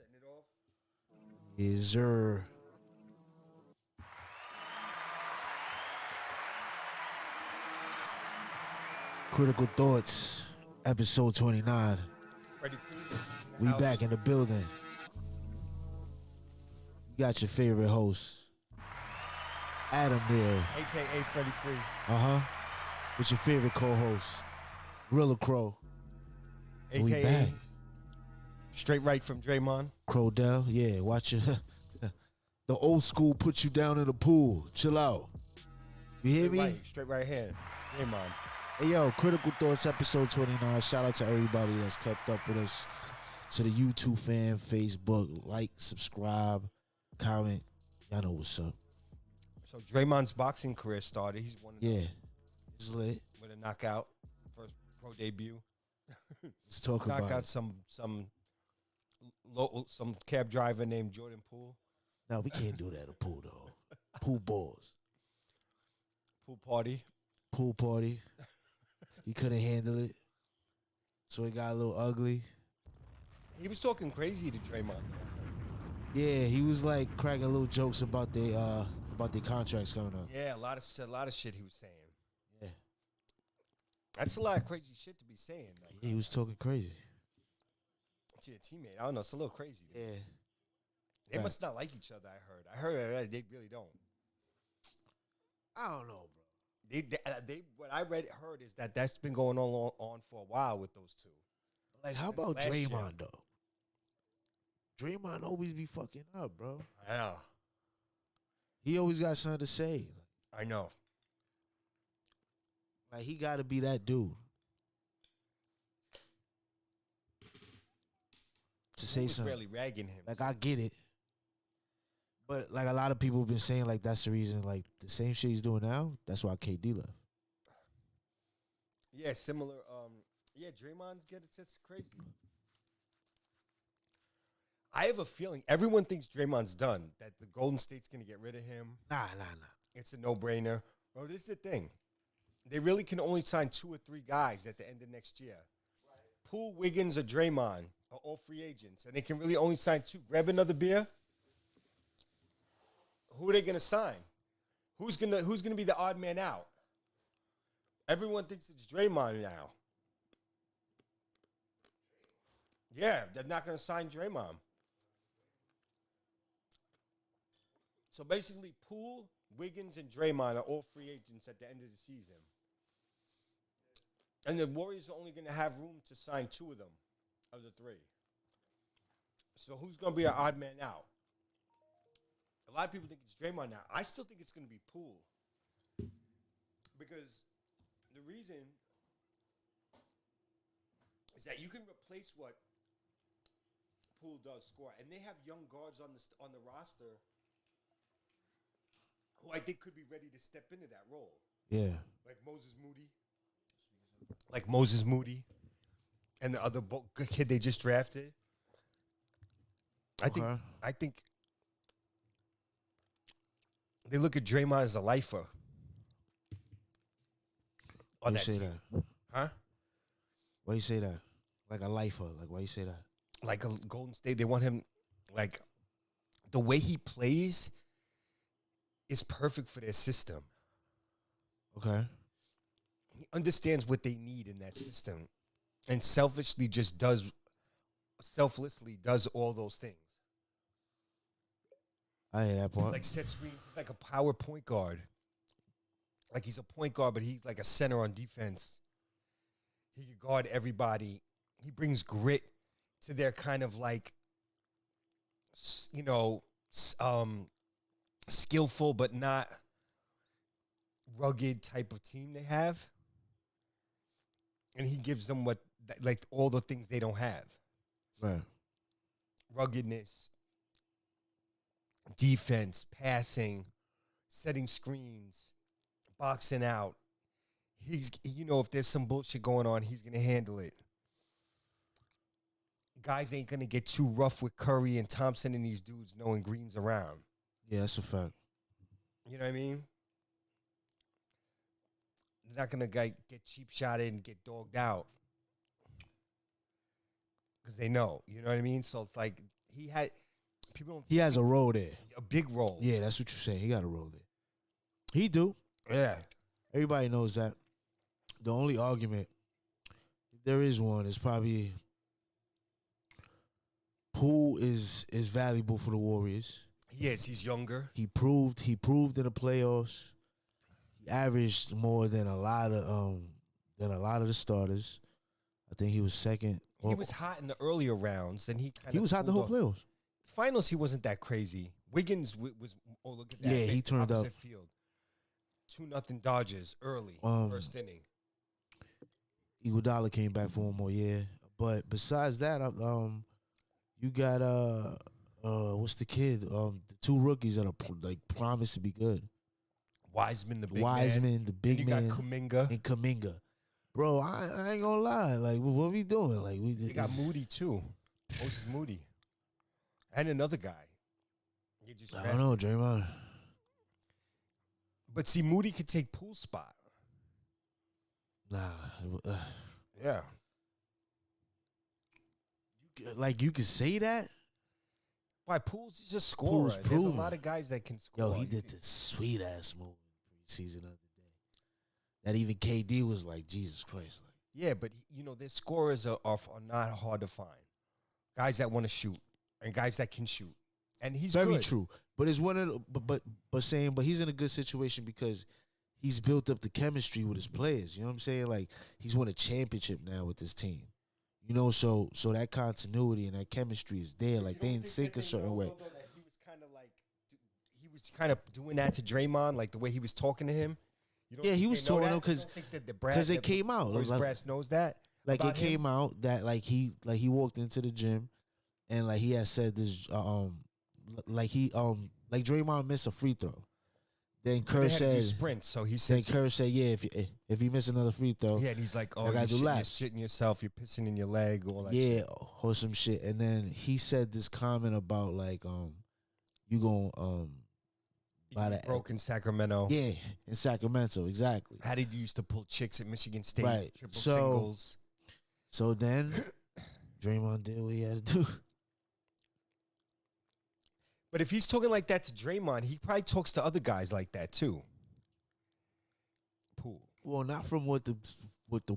Setting it off. Is sir. Critical Thoughts, episode 29. Freddie Freeman. We back in the building. You got your favorite host, Adam Neal. A.K.A. Freddie Free. With your favorite co-host, Rilla Crow. A.K.A. We back. Straight right from Draymond. Crowdell, yeah, watch it. The old school put you down in the pool. Chill out. You hear me? Straight right here. Draymond. Hey, yo, Critical Thoughts, episode 29. Shout out to everybody that's kept up with us. To the YouTube fan, Facebook, like, subscribe, comment. Y'all know what's up. So Draymond's boxing career started. He's one of them It's lit. with a knockout. First pro debut. Let's talk about Knock out it. some cab driver named Jordan Poole. No, we can't do that at pool, though. Pool balls. Pool party. Pool party. He couldn't handle it. So it got a little ugly. He was talking crazy to Draymond, though. Yeah, he was like cracking little jokes about their contracts coming up. Yeah, a lot of shit he was saying. Yeah. That's a lot of crazy shit to be saying, though. He was talking crazy. It's your teammate. I don't know. It's a little crazy. Yeah. They must not like each other, I heard they really don't. I don't know, bro. They what I heard is that's been going on for a while with those two. Like, how about Draymond, though? Draymond always be fucking up, bro. Yeah. He always got something to say. I know. Like, he got to be that dude. To say was something. barely ragging him. Like, I get it. But, like, a lot of people have been saying, like, that's the reason, like, the same shit he's doing now, that's why KD left. Yeah, similar. Draymond's it's crazy. I have a feeling everyone thinks Draymond's done, that the Golden State's going to get rid of him. Nah. It's a no-brainer. Well, this is the thing. They really can only sign 2 or 3 guys at the end of next year. Right. Poole, Wiggins, or Draymond are all free agents, and they can really only sign 2. Grab another beer. Who are they going to sign? Who's gonna be the odd man out? Everyone thinks it's Draymond now. Yeah, they're not going to sign Draymond. So basically, Poole, Wiggins, and Draymond are all free agents at the end of the season. And the Warriors are only going to have room to sign 2 of them, of the 3. So who's going to be an odd man out? A lot of people think it's Draymond now. I still think it's going to be Poole. Because the reason is that you can replace what Poole does score. And they have young guards on the roster who I think could be ready to step into that role. Yeah. Like Moses Moody. And the other kid they just drafted. I think they look at Draymond as a lifer. On that team. That? Huh? Why you say that? Like a lifer. Like, why you say that? Like a Golden State, they want him, like, the way he plays is perfect for their system. Okay. He understands what they need in that system and selflessly does all those things. I hear that part. Like set screens. He's like a power point guard. Like he's a point guard, but he's like a center on defense. He can guard everybody. He brings grit to their kind of like, skillful but not rugged type of team they have. And he gives them like all the things they don't have. Right. Ruggedness, defense, passing, setting screens, boxing out. If there's some bullshit going on, he's going to handle it. Guys ain't going to get too rough with Curry and Thompson and these dudes knowing Green's around. Yeah, that's a fact. You know what I mean? They're not going to get cheap shotted and get dogged out. Because they know. You know what I mean? So it's like he had people don't He has a role there. a big role. Yeah, that's what you're saying. He got a role there. He do. Yeah. Everybody knows that. The only argument, if there is one, is probably Poole is valuable for the Warriors. He is. He's younger. He proved in the playoffs. He averaged more than a lot of the starters. I think he was second. He was hot in the earlier rounds, and he was hot the whole playoffs. Finals, he wasn't that crazy. Wiggins was. Oh, look at that! Yeah, he turned up. Field. 2-0 Dodgers early, first inning. Iguodala came back for one more year, but besides that, you got what's the kid? The two rookies that are like promised to be good. Wiseman, the big man. You got Kuminga. And Kuminga. Bro, I ain't gonna lie. Like, what are we doing? Like, They got Moody too. Moses Moody, and another guy. I don't know, Draymond. But see, Moody could take Poole's spot. Nah. Yeah. Like, you can say that? Why? Poole's just a scorer. There's a lot of guys that can score. Yo, he did this sweet-ass move preseason the other day. That even KD was like, Jesus Christ. Like, yeah, but, their scorers are not hard to find. Guys that want to shoot and guys that can shoot. And he's very good. true. But it's one of the, but he's in a good situation because he's built up the chemistry with his players. You know what I'm saying? Like, he's won a championship now with this team. So that continuity and that chemistry is there. Like, they in sync a certain way. He was kind of doing that to Draymond, like the way he was talking to him. Yeah, he was talking to him because it came out. His brass knows that. Like, it came out that he walked into the gym and like he had said this like Draymond missed a free throw. Then Kerr said sprint, so he said. Then Kerr said, yeah, if you miss another free throw, yeah, and he's like, oh, you're shitting yourself, you're pissing in your leg, all that. Yeah, or some shit. And then he said this comment about like, you gonna by the broke in Sacramento. Yeah, in Sacramento, exactly. How did you used to pull chicks at Michigan State? Right. Triple singles. So then Draymond did what he had to do. But if he's talking like that to Draymond, he probably talks to other guys like that too. Poole. Well, not from what the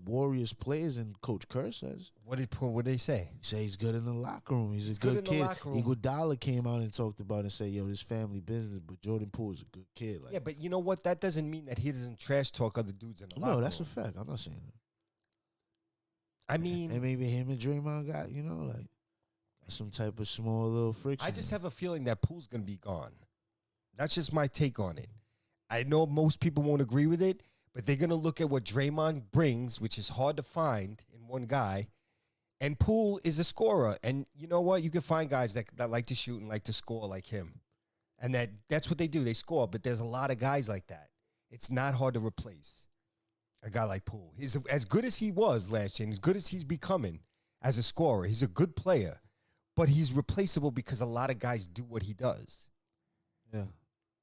Warriors players and Coach Kerr says. What did they say? He say he's good in the locker room. He's a good kid. Iguodala came out and talked about it and said, yo, this family business, but Jordan Poole is a good kid. Like, yeah, but you know what? That doesn't mean that he doesn't trash talk other dudes in the locker room. No, that's a fact. I'm not saying that. I mean, and maybe him and Draymond got, like some type of small little friction. I just have a feeling that Poole's going to be gone. That's just my take on it. I know most people won't agree with it, but they're going to look at what Draymond brings, which is hard to find in one guy, and Poole is a scorer. And you know what? You can find guys that like to shoot and like to score like him. And that's what they do. They score, but there's a lot of guys like that. It's not hard to replace a guy like Poole. He's as good as he was last year, and as good as he's becoming as a scorer. He's a good player. But he's replaceable because a lot of guys do what he does. Yeah.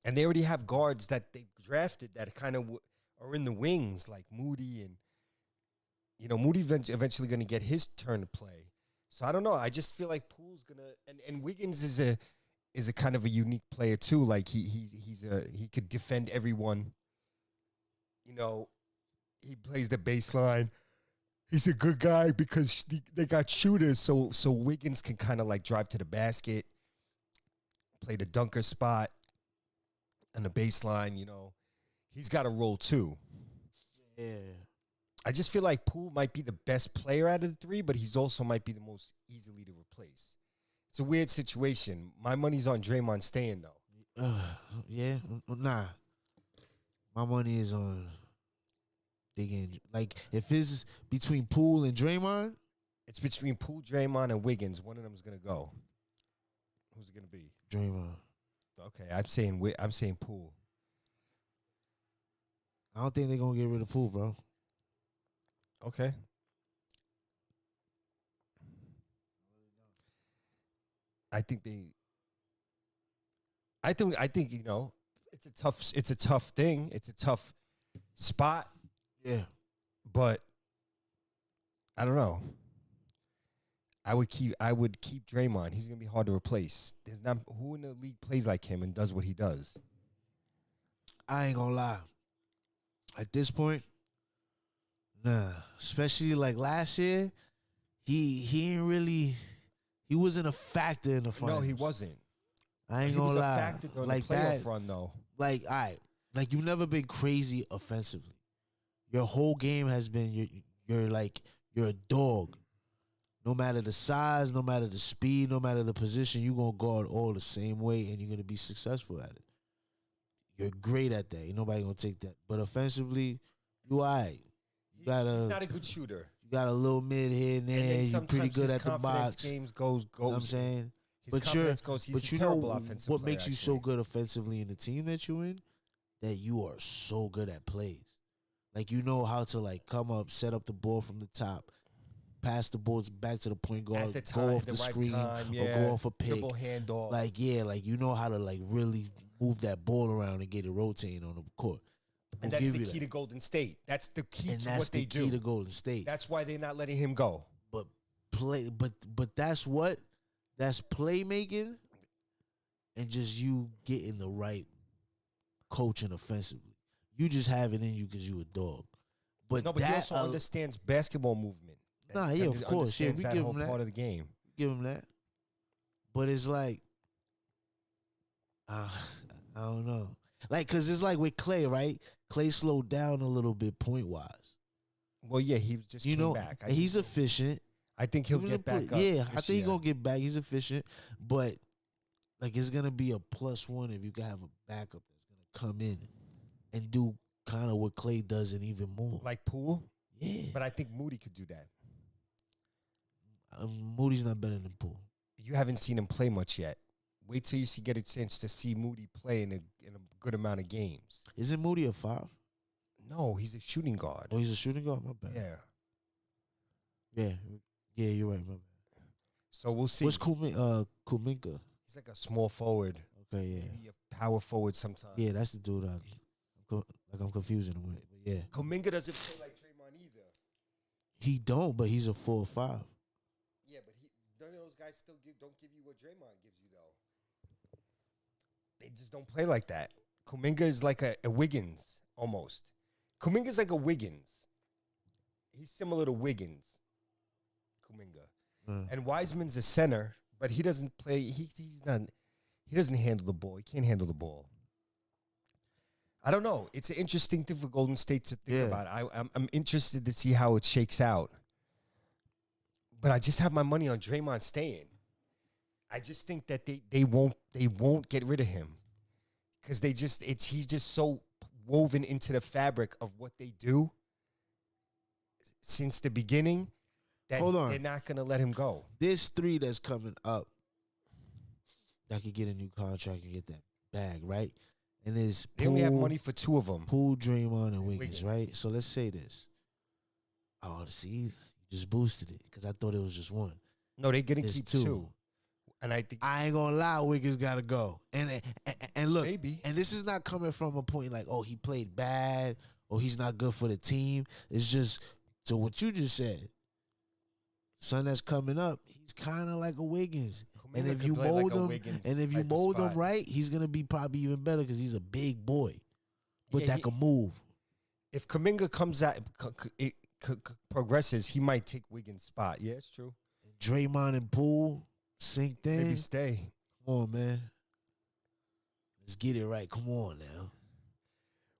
And they already have guards that they drafted that kind of are in the wings, like Moody. And, Moody eventually going to get his turn to play. So I don't know. I just feel like Poole's going to – and Wiggins is a kind of a unique player too. Like he could defend everyone. He plays the baseline. He's a good guy because they got shooters, so Wiggins can kind of like drive to the basket, play the dunker spot on the baseline, He's got a role too. Yeah. I just feel like Poole might be the best player out of the three, but he's also might be the most easily to replace. It's a weird situation. My money's on Draymond staying, though. Yeah, nah. My money is on... Like, if it's between Poole and Draymond, it's between Poole, Draymond, and Wiggins. One of them is gonna go. Who's it gonna be? Draymond. Okay, I'm saying Poole. I don't think they're gonna get rid of Poole, bro. Okay. I think it's a tough thing. It's a tough spot. Yeah. But I don't know. I would keep Draymond. He's gonna be hard to replace. There's not who in the league plays like him and does what he does. I ain't gonna lie. At this point, nah. Especially like last year, he ain't really. He wasn't a factor in the finals. No, he wasn't. I ain't He gonna was a lie. factor during Like the playoff that, run, though. like like you've never been crazy offensively. Your whole game has been you're a dog. No matter the size, no matter the speed, no matter the position, you're gonna guard all the same way and you're gonna be successful at it. You're great at that. Ain't nobody gonna take that. But offensively, you alright. He's not a good shooter. You got a little mid here and there. You're pretty good at the box. Games goes. You know what I'm saying? His confidence goes. He's a terrible offensive what player, makes you so good offensively in the team that you're in? That you are so good at plays. Like you know how to like come up, set up the ball from the top, pass the balls back to the point guard, at the time, go off the right screen, time, or go off a pick. Dribble handoff. Like you know how to like really move that ball around and get it rotating on the court. And that's the key to Golden State. That's the key to what they do. That's the key to Golden State. That's why they're not letting him go. But that's what? That's playmaking and just you getting the right coaching offensively. You just have it in you because you a dog. But no, but he also understands basketball movement. Yeah, of course. Yeah, we that give whole him that. part of the game. Give him that. But it's like, I don't know. Like, because it's like with Clay, right? Clay slowed down a little bit point-wise. Well, yeah, he just came back. He's efficient. I think he'll get back up. Yeah, I think he's going to get back. He's efficient. But, like, it's going to be a +1 if you can have a backup that's going to come in and do kind of what Clay does and even more. Like Poole? Yeah. But I think Moody could do that. Moody's not better than Poole. You haven't seen him play much yet. Wait till you get a chance to see Moody play in a good amount of games. Isn't Moody a 5? No, he's a shooting guard. Oh, he's a shooting guard? My bad. Yeah. Yeah, you're right. My bad. So we'll see. What's Kuminga? He's like a small forward. Okay, yeah. Maybe a power forward sometimes. Yeah, that's the dude I'm confusing him with. But yeah. Kuminga doesn't play like Draymond either. He don't, but he's a 4 or 5. Yeah, but none of those guys still don't give you what Draymond gives you, though. They just don't play like that. Kuminga is like a Wiggins, almost. Kuminga's like a Wiggins. He's similar to Wiggins, Kuminga. And Wiseman's a center, but he doesn't play. He's not. He doesn't handle the ball. He can't handle the ball. I don't know. It's an interesting thing for Golden State to think about. I'm interested to see how it shakes out. But I just have my money on Draymond staying. I just think that they won't get rid of him because he's just so woven into the fabric of what they do since the beginning that they're not going to let him go. There's 3 that's coming up that could get a new contract and get that bag, right? And there's they only have money for 2 of them. Poole, Draymond, and Wiggins, right? So let's say this. Oh, see, you just boosted it because I thought it was just 1. No, they're going to keep 2. And I think I ain't gonna lie, Wiggins gotta go. And look, maybe. And this is not coming from a point like, oh, he played bad or he's not good for the team. It's just so what you just said. Son that's coming up, he's kind of like a Wiggins. And if you mold him, right, he's gonna be probably even better because he's a big boy, but that can move. If Kuminga comes out, progresses, he might take Wiggins' spot. Yeah, it's true. Draymond and Poole. Synced in. Maybe stay. Come on, man. Let's get it right. Come on now.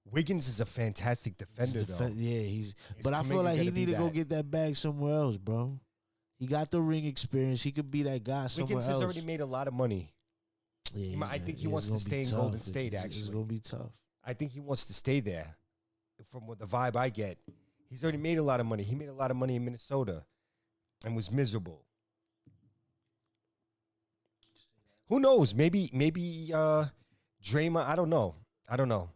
Wiggins is a fantastic defender, though. Yeah, but I feel like he need to go get that bag somewhere else, bro. He got the ring experience. He could be that guy somewhere else. Wiggins has already made a lot of money. Yeah, I think he wants to stay in Golden State, actually. It's going to be tough. I think he wants to stay there. From what the vibe I get. He's already made a lot of money. He made a lot of money in Minnesota and was miserable. Who knows? Maybe Draymond. I don't know.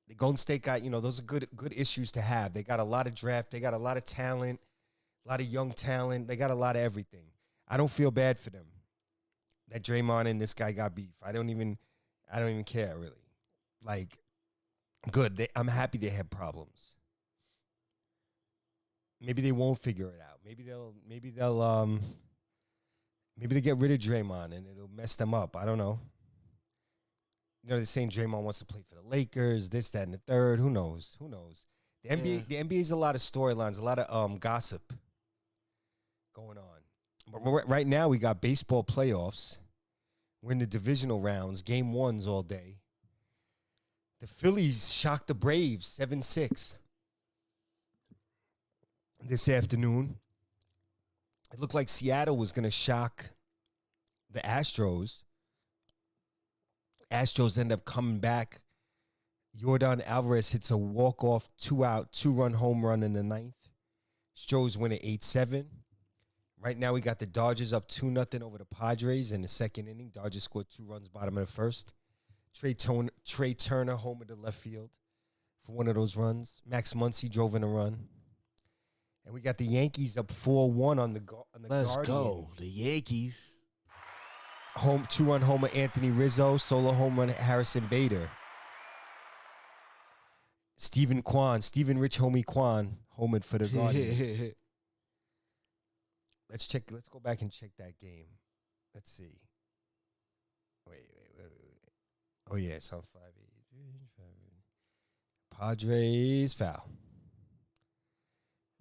The Golden State got, those are good issues to have. They got a lot of draft. They got a lot of talent, a lot of young talent. They got a lot of everything. I don't feel bad for them that Draymond and this guy got beef. I don't even care really. Like, good. I'm happy they have problems. Maybe they won't figure it out. Maybe they'll Maybe they get rid of Draymond and it'll mess them up. I don't know. You know, they're saying Draymond wants to play for the Lakers, this, that, and the third. Who knows? Who knows? The NBA's a lot of storylines, a lot of gossip going on. But right now, we got baseball playoffs. We're in the divisional rounds, game ones all day. The Phillies shocked the Braves 7-6 this afternoon. It looked like Seattle was going to shock the Astros. Astros end up coming back. Yordan Alvarez hits a walk-off, 2-out, 2-run home run in the ninth. Astros win at 8-7. Right now we got the Dodgers up 2-0 over the Padres in the second inning. Dodgers scored 2 runs bottom of the first. Trey Turner homered to left field for one of those runs. Max Muncy drove in a run. And we got the Yankees up 4-1 on the Let's Guardians. go. The Yankees. 2-run homer Anthony Rizzo, solo home run Harrison Bader. Stephen Rich Homie Kwan homered for the Guardians. Let's go back and check that game. Let's see. Wait. Oh yeah, it's on 5-8. Padres foul.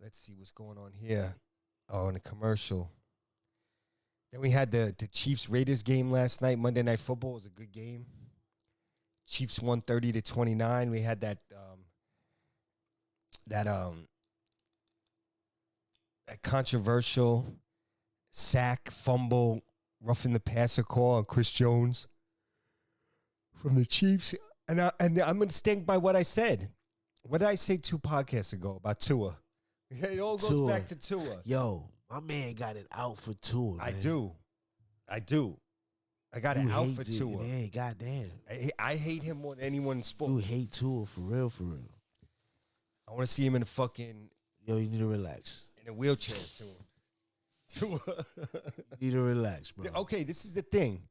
Let's see what's going on here. Oh, in the commercial. Then we had the Chiefs-Raiders game last night. Monday Night Football was a good game. Chiefs won 30-29. We had that controversial sack, fumble, roughing the passer call on Chris Jones from the Chiefs. And I'm going to stand by what I said. What did I say 2 podcasts ago about Tua? It all goes back to Tua. Yo, my man got it out for Tua, man. I do. I got it out for Tua. Man, goddamn. I hate him more than anyone in sport. You hate Tua for real, for real. I want to see him in a fucking... Yo, you need to relax. In a wheelchair soon. You need to relax, bro. Okay, this is the thing.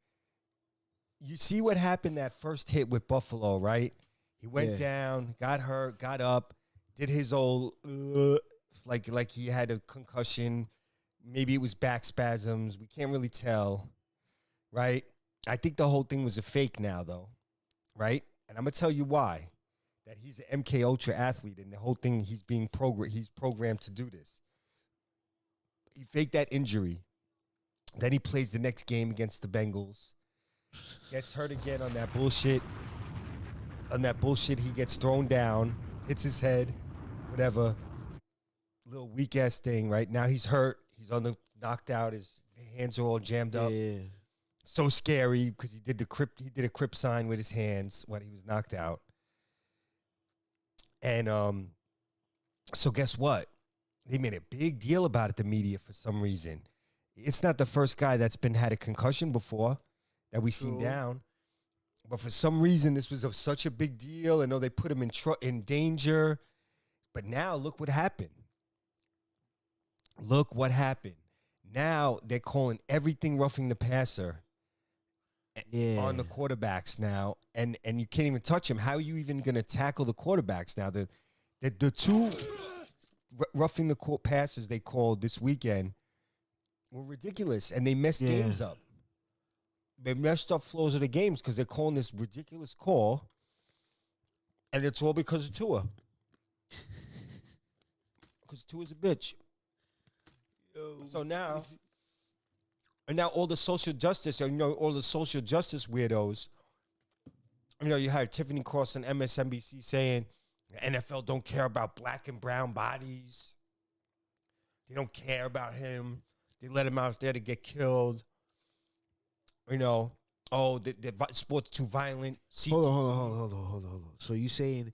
You see what happened that first hit with Buffalo, right? He went down, got hurt, got up, did his old... like he had a concussion. Maybe it was back spasms. We can't really tell, right? I think the whole thing was a fake now, though, right? And I'm going to tell you why. That he's an MK Ultra athlete, and the whole thing, he's programmed to do this. He faked that injury. Then he plays the next game against the Bengals. Gets hurt again on that bullshit. He gets thrown down, hits his head, whatever. Little weak-ass thing, right? Now he's hurt. He's knocked out. His hands are all jammed up. Yeah. So scary because he did a crip sign with his hands when he was knocked out. And so guess what? They made a big deal about it, the media, for some reason. It's not the first guy that's had a concussion before that we seen down. But for some reason, this was such a big deal. I know they put him in danger. But now, look what happened. Look what happened. Now they're calling everything roughing the passer on the quarterbacks now. And you can't even touch him. How are you even going to tackle the quarterbacks now? The 2 roughing the passers they called this weekend were ridiculous. And they messed games up. They messed up flows of the games because they're calling this ridiculous call. And it's all because of Tua. Because Tua's a bitch. So now all the social justice, all the social justice weirdos, you had Tiffany Cross on MSNBC saying the NFL don't care about black and brown bodies. They don't care about him. They let him out there to get killed. The sport's too violent. Hold on. So you saying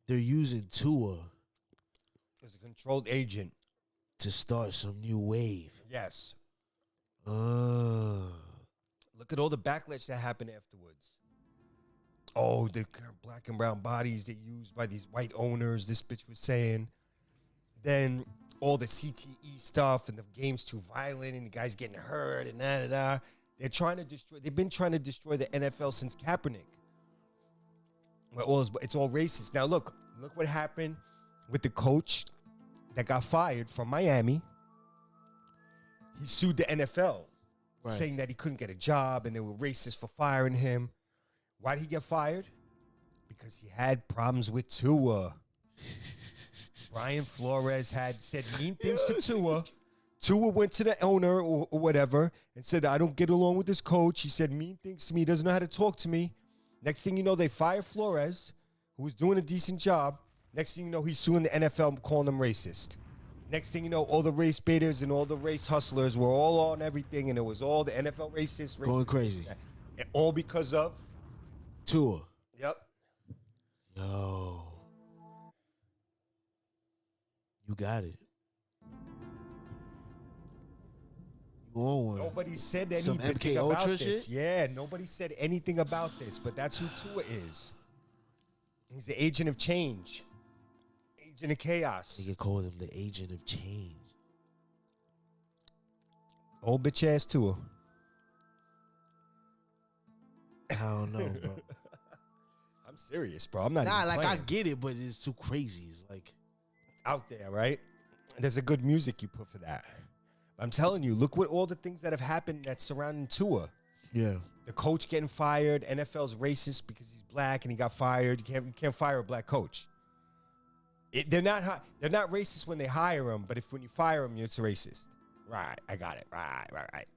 they're using Tua as a controlled agent to start some new wave? Yes. Look at all the backlash that happened afterwards. Oh, the black and brown bodies they used by these white owners, this bitch was saying. Then all the CTE stuff and the game's too violent and the guy's getting hurt and da-da-da. They've been trying to destroy the NFL since Kaepernick. It's all racist. Now look what happened with the coach that got fired from Miami. He sued the NFL saying that he couldn't get a job and they were racist for firing him. Why did he get fired? Because he had problems with Tua. Brian Flores had said mean things to Tua. Tua went to the owner or whatever and said, I don't get along with this coach. He said mean things to me. He doesn't know how to talk to me. Next thing you know, they fire Flores, who was doing a decent job. Next thing you know, he's suing the NFL, calling them racist. Next thing you know, all the race baiters and all the race hustlers were all on everything, and it was all the NFL racist. Going crazy. And all because of Tua. Yep. Yo. You got it. You on one. Nobody said Some anything MK about Ultra this. shit? Yeah, nobody said anything about this, but that's who Tua is. He's the agent of change. Agent of chaos. You can call him the agent of change. Old bitch ass Tua. I don't know, bro. I'm serious, bro. I'm not Nah, even like playing. I get it, but it's too crazy. It's like Out there, right? There's a good music you put for that. I'm telling you, look what all the things that have happened that's surrounding Tua. yeah. The coach getting fired. NFL's racist because he's black and he got fired. You can't fire a black coach. They're not racist when they hire him, but when you fire him, it's racist. Right, I got it. Right.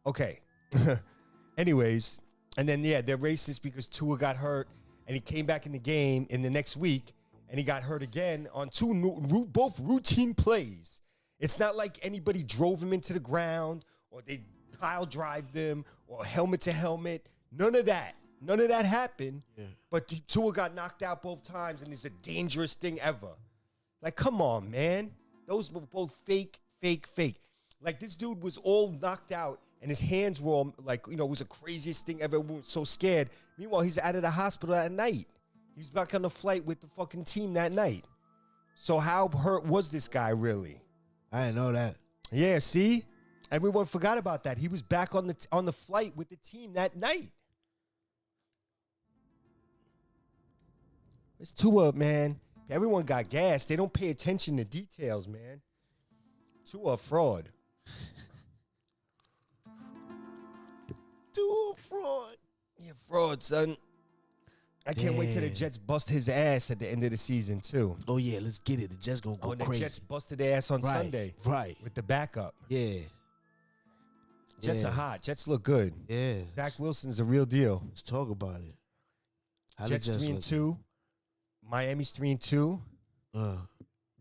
Okay. Anyways, and then they're racist because Tua got hurt and he came back in the game in the next week and he got hurt again on both routine plays. It's not like anybody drove him into the ground or they pile drived him or helmet to helmet. None of that happened. Yeah. But Tua got knocked out both times and it's a dangerous thing ever. Like, come on, man. Those were both fake. Like, this dude was all knocked out and his hands were all, like, it was the craziest thing ever. We were so scared. Meanwhile, he's out of the hospital that night. He's back on the flight with the fucking team that night. So how hurt was this guy really? I didn't know that. Yeah, see? Everyone forgot about that. He was back on the flight with the team that night. It's Tua, man. Everyone got gas. They don't pay attention to details, man. Tua a fraud. Tua fraud. Yeah, fraud, son. I can't wait till the Damn. Jets bust his ass at the end of the season, too. Oh yeah, let's get it. The Jets gonna go And the crazy. Jets busted their ass on Sunday. Right. With the backup. Yeah. Jets are hot. Jets look good. Yeah. Zach Wilson's a real deal. Let's talk about it. How Jets the 3-2. Miami's 3-2.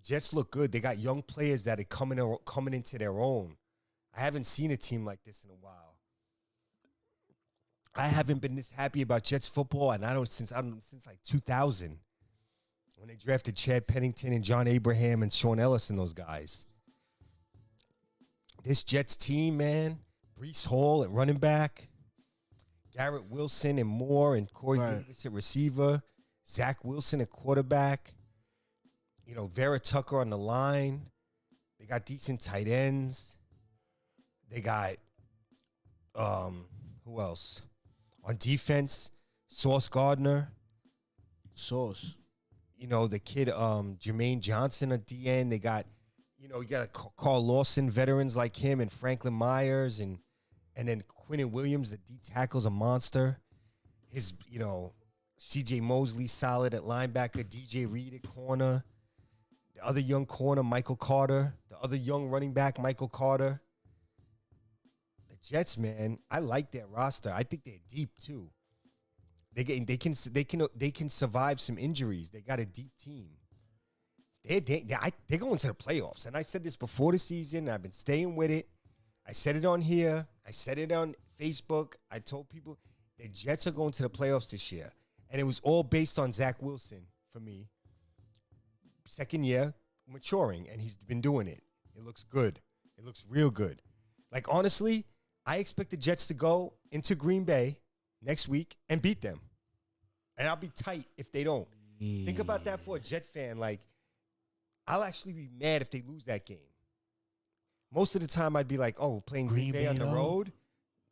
Jets look good. They got young players that are coming into their own. I haven't seen a team like this in a while. I haven't been this happy about Jets football, and since like 2000 when they drafted Chad Pennington and John Abraham and Sean Ellis and those guys. This Jets team, man, Breece Hall at running back, Garrett Wilson and Moore and Corey Davis at receiver, Zach Wilson at quarterback, Vera Tucker on the line. They got decent tight ends. They got who else? On defense, Sauce Gardner. Sauce. The kid Jermaine Johnson at the end. They got, you got Carl Lawson veterans like him and Franklin Myers and then Quinnen Williams, the D tackle's a monster. His, C.J. Mosley solid at linebacker, DJ Reed at corner. The other young corner, Michael Carter. The other young running back, Michael Carter. Jets, man, I like their roster. I think they're deep too. They can survive some injuries. They got a deep team. They're going to the playoffs, and I said this before the season. And I've been staying with it. I said it on here. I said it on Facebook. I told people the Jets are going to the playoffs this year, and it was all based on Zach Wilson for me. Second year, maturing, and he's been doing it. It looks good. It looks real good. Like honestly. I expect the Jets to go into Green Bay next week and beat them. And I'll be tight if they don't. Yeah. Think about that for a Jet fan. Like, I'll actually be mad if they lose that game. Most of the time, I'd be like, oh, we're playing Green Bay on the road.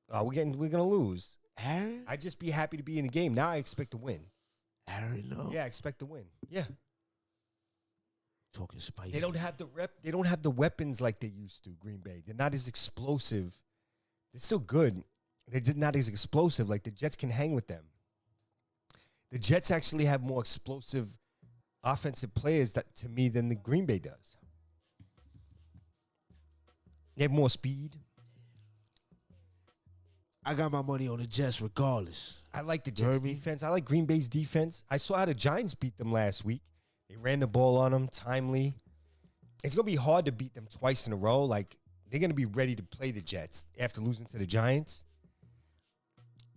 We're going to lose. Aaron? I'd just be happy to be in the game. Now I expect to win. Aaron, no. Yeah, I expect to win. Yeah. Talking spicy. They don't have the weapons like they used to, Green Bay. They're not as explosive They're still good. They're just not as explosive. Like, the Jets can hang with them. The Jets actually have more explosive offensive players to me than the Green Bay does. They have more speed. I got my money on the Jets regardless. I like the Jets' defense. I like Green Bay's defense. I saw how the Giants beat them last week. They ran the ball on them timely. It's going to be hard to beat them twice in a row. Like, they're going to be ready to play the Jets after losing to the Giants.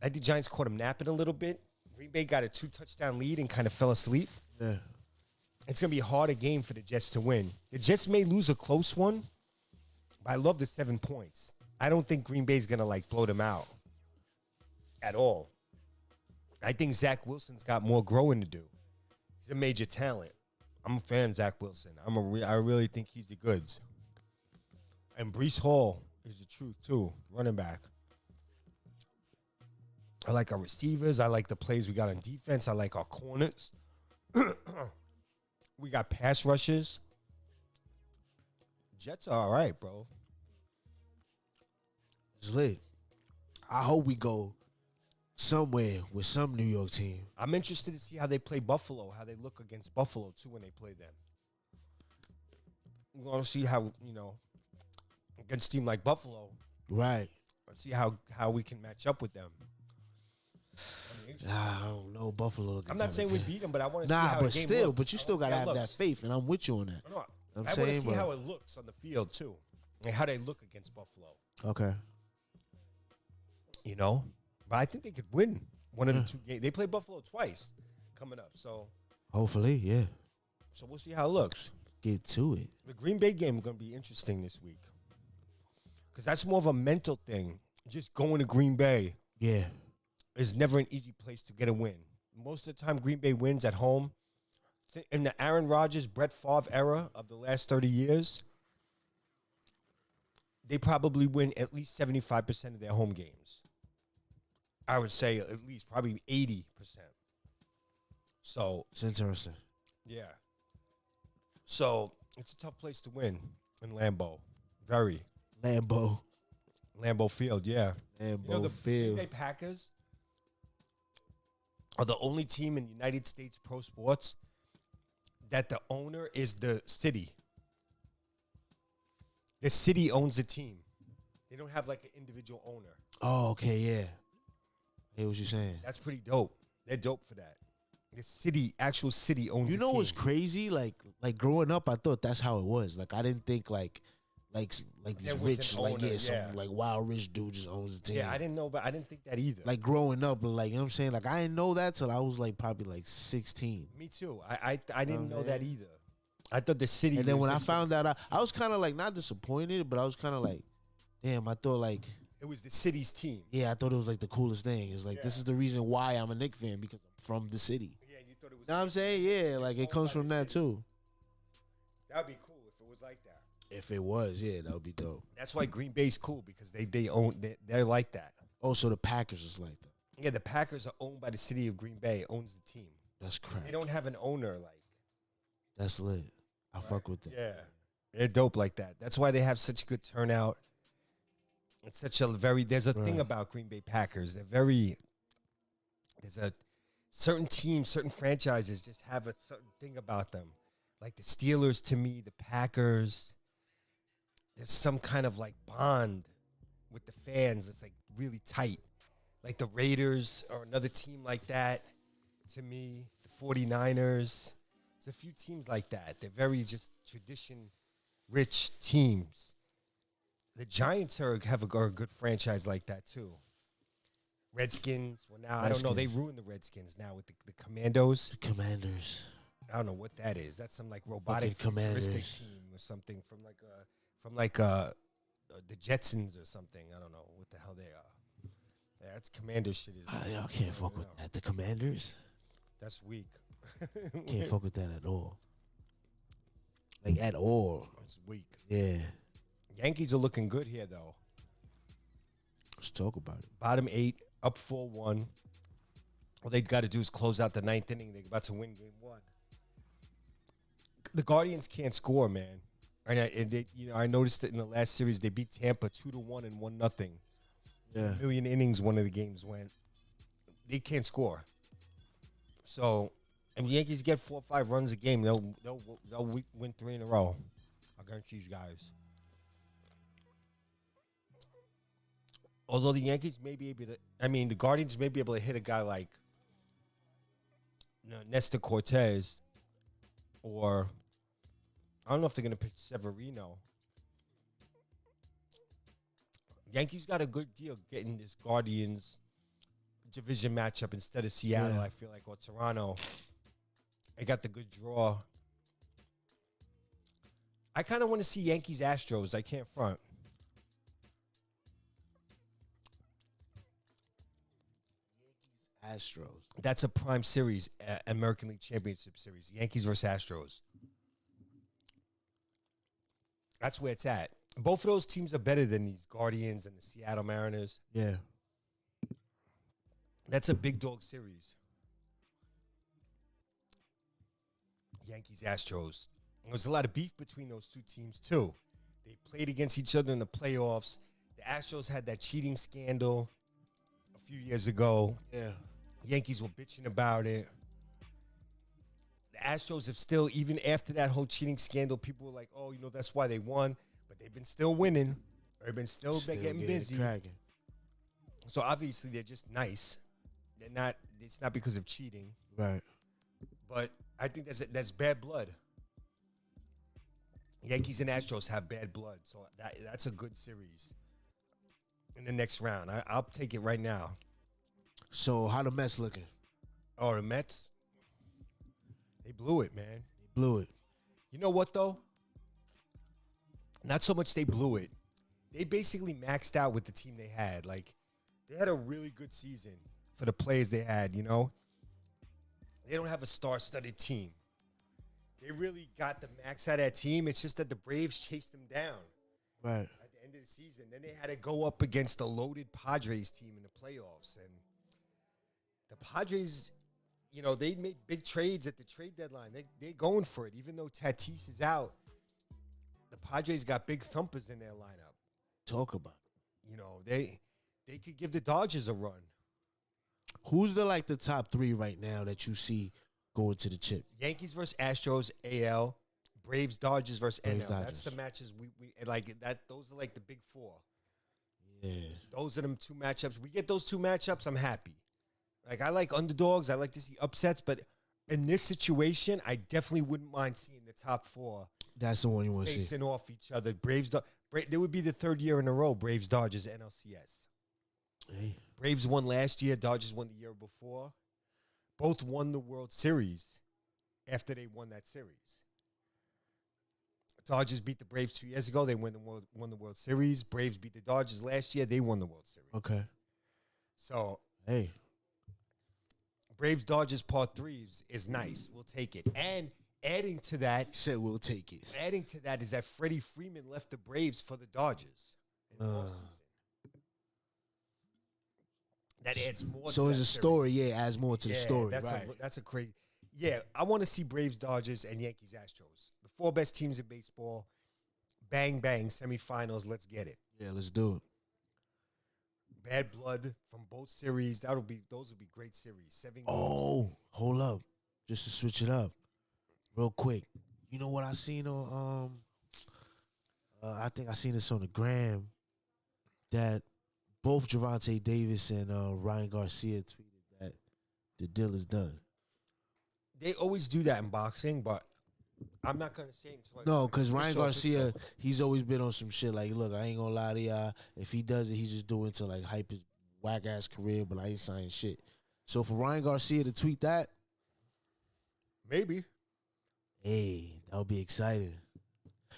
I think the Giants caught them napping a little bit. Green Bay got a 2-touchdown lead and kind of fell asleep. Yeah. It's going to be a harder game for the Jets to win. The Jets may lose a close one, but I love the 7 points. I don't think Green Bay's going to, like, blow them out at all. I think Zach Wilson's got more growing to do. He's a major talent. I'm a fan of Zach Wilson. I really think he's the goods. And Breece Hall is the truth, too, running back. I like our receivers. I like the plays we got on defense. I like our corners. We got pass rushes. Jets are all right, bro. It's lit. I hope we go somewhere with some New York team. I'm interested to see how they play Buffalo, how they look against Buffalo, too, when they play them. We want to see how, against a team like Buffalo. Right. Let's see how we can match up with them. I don't know Buffalo. I'm not saying we beat them, but I want to see how the game looks. But you still got to have that faith, and I'm with you on that. I want to see how it looks on the field, too, and how they look against Buffalo. Okay. But I think they could win one of the two games. They play Buffalo twice coming up, so. Hopefully, yeah. So we'll see how it looks. Get to it. The Green Bay game is going to be interesting this week because that's more of a mental thing. Just going to Green Bay. Yeah. Is never an easy place to get a win. Most of the time, Green Bay wins at home. In the Aaron Rodgers, Brett Favre era of the last 30 years, they probably win at least 75% of their home games. I would say at least probably 80%. So it's interesting. Yeah. So it's a tough place to win in Lambeau. Very. Lambeau Field, yeah. Lambeau the Field. Green Bay Packers are the only team in United States pro sports that the owner is the city. The city owns the team. They don't have like an individual owner. Oh, okay, yeah. I hear what you're saying. That's pretty dope. They're dope for that. The actual city owns the team. You know what's crazy? Like growing up, I thought that's how it was. Like I didn't think like this rich, some like wild rich dude just owns the team. Yeah, I didn't know, but I didn't think that either. Like growing up, like you know what I'm saying? Like I didn't know that till I was like probably like 16. Me too. I didn't know that either. I thought the city. And then when I found out, I was kind of like not disappointed, but I was kind of like, damn, I thought like it was the city's team. Yeah, I thought it was like the coolest thing. It's like this is the reason why I'm a Knicks fan, because I'm from the city. Yeah, you thought it was. You know what I'm saying? Yeah, like it comes from that too. That'd be cool if it was like that. If it was, yeah, that would be dope. That's why Green Bay's cool, because they're like that. Oh, so the Packers is like that. Yeah, the Packers are owned by the city of Green Bay. Owns the team. That's correct. They don't have an owner like. That's lit. I fuck with that. Yeah, they're dope like that. That's why they have such good turnout. It's such a there's a thing about Green Bay Packers. There's a certain teams, certain franchises just have a certain thing about them. Like the Steelers, to me, the Packers. There's some kind of like bond with the fans that's like really tight. Like the Raiders or another team like that, to me. The 49ers. There's a few teams like that. They're very just tradition-rich teams. The Giants are a good franchise like that, too. Redskins. Well, now, I don't know. They ruined the Redskins now with the Commandos. The Commanders. I don't know what that is. That's some like robotic futuristic team or something from the Jetsons or something. I don't know what the hell they are. Yeah, that's Commander shit. I can't fuck with that. The Commanders? That's weak. Can't fuck with that at all. Like, at all. It's weak. Yeah. Yankees are looking good here, though. Let's talk about it. Bottom 8, up 4-1. All they got to do is close out the 9th inning. They're about to win game 1. The Guardians can't score, man. And I noticed that in the last series they beat Tampa 2-1 and 1-0. Yeah. A million innings one of the games went. They can't score. So, if the Yankees get 4 or 5 runs a game, they'll win 3 in a row. I guarantee these guys. Although the Yankees may be able to, the Guardians may be able to hit a guy like Nestor Cortez, or I don't know if they're going to pitch Severino. Yankees got a good deal getting this Guardians division matchup instead of Seattle, I feel like, or Toronto. They got the good draw. I kind of want to see Yankees Astros. I can't front. Astros. That's a prime series, American League Championship Series. Yankees versus Astros. That's where it's at. Both of those teams are better than these Guardians and the Seattle Mariners. Yeah. That's a big dog series. Yankees Astros. There was a lot of beef between those two teams, too. They played against each other in the playoffs. The Astros had that cheating scandal a few years ago. Yeah. Yankees were bitching about it. The Astros have still, even after that whole cheating scandal, people were like, oh, that's why they won. But they've been still winning. They've been still getting busy. Cracking. So obviously they're just nice. They're not. It's not because of cheating. Right. But I think that's bad blood. Yankees and Astros have bad blood. So that's a good series in the next round. I'll take it right now. So how the Mets looking? Oh, the Mets? They blew it, man. They blew it. You know what, though? Not so much they blew it. They basically maxed out with the team they had. Like, they had a really good season for the players they had, They don't have a star-studded team. They really got the max out of that team. It's just that the Braves chased them down. Right. At the end of the season. Then they had to go up against a loaded Padres team in the playoffs. And the Padres, they made big trades at the trade deadline. They're going for it. Even though Tatis is out, the Padres got big thumpers in their lineup. Talk about it. They could give the Dodgers a run. Who's the top 3 right now that you see going to the chip? Yankees versus Astros, AL. Braves, Dodgers versus Braves, NL. Dodgers. That's the matches we like. That those are like the big 4. Yeah. Those are them 2 matchups. We get those 2 matchups, I'm happy. Like, I like underdogs. I like to see upsets. But in this situation, I definitely wouldn't mind seeing the top 4 That's the one you want to see. facing off each other. There would be the 3rd year in a row, Braves, Dodgers, NLCS. Hey. Braves won last year. Dodgers won the year before. Both won the World Series after they won that series. Dodgers beat the Braves 2 years ago. They won the World Series. Braves beat the Dodgers last year. They won the World Series. Okay. So, hey, Braves Dodgers part 3 is nice. We'll take it. And adding to that, he said we'll take it. Adding to that is that Freddie Freeman left the Braves for the Dodgers in the offseason. That adds more. So to it's that a story. series. Yeah, adds more to the story. That's a crazy. Yeah, I want to see Braves, Dodgers, and Yankees, Astros. The 4 best teams in baseball. Bang, bang, semifinals. Let's get it. Yeah, let's do it. Bad blood from both series. Those would be great series. 7 games. Oh, hold up. Just to switch it up real quick. You know what I seen on I think I seen this on the gram that both Gervonta Davis and Ryan Garcia tweeted that the deal is done. They always do that in boxing, but I'm not going to say until No, because Ryan Garcia, he's always been on some shit like, look, I ain't going to lie to y'all. If he does it, he's just doing it to like hype his whack-ass career, but I ain't signing shit. So for Ryan Garcia to tweet that, maybe. Hey, that would be exciting.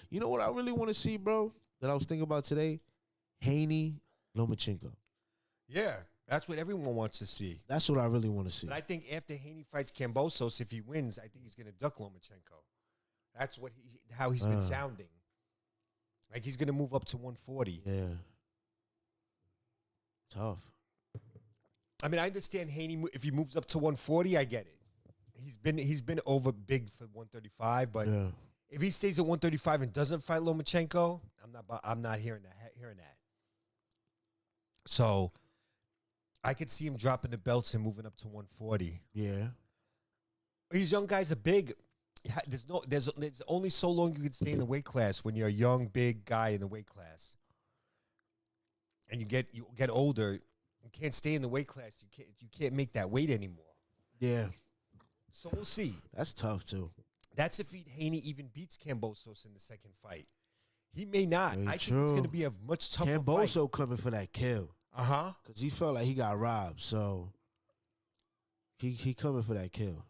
You know what I really want to see, bro, that I was thinking about today? Haney Lomachenko. Yeah, that's what everyone wants to see. That's what I really want to see. But I think after Haney fights Kambosos, if he wins, I think he's going to duck Lomachenko. That's how he's been sounding. Like he's going to move up to 140. Yeah. Tough. I mean, I understand Haney. If he moves up to 140, I get it. He's been over big for 135, but if he stays at 135 and doesn't fight Lomachenko, I'm not hearing that. So I could see him dropping the belts and moving up to 140. Yeah. These young guys are big. There's only so long you can stay in the weight class when you're a young, big guy in the weight class. And you get older, you can't stay in the weight class. You can't make that weight anymore. Yeah. So we'll see. That's tough too. That's if Haney even beats Kambosos in the second fight. He may not. Very I true. think it's going to be a much tougher fight. Kambosos coming for that kill. Uh-huh. Because he felt like he got robbed. So he coming for that kill.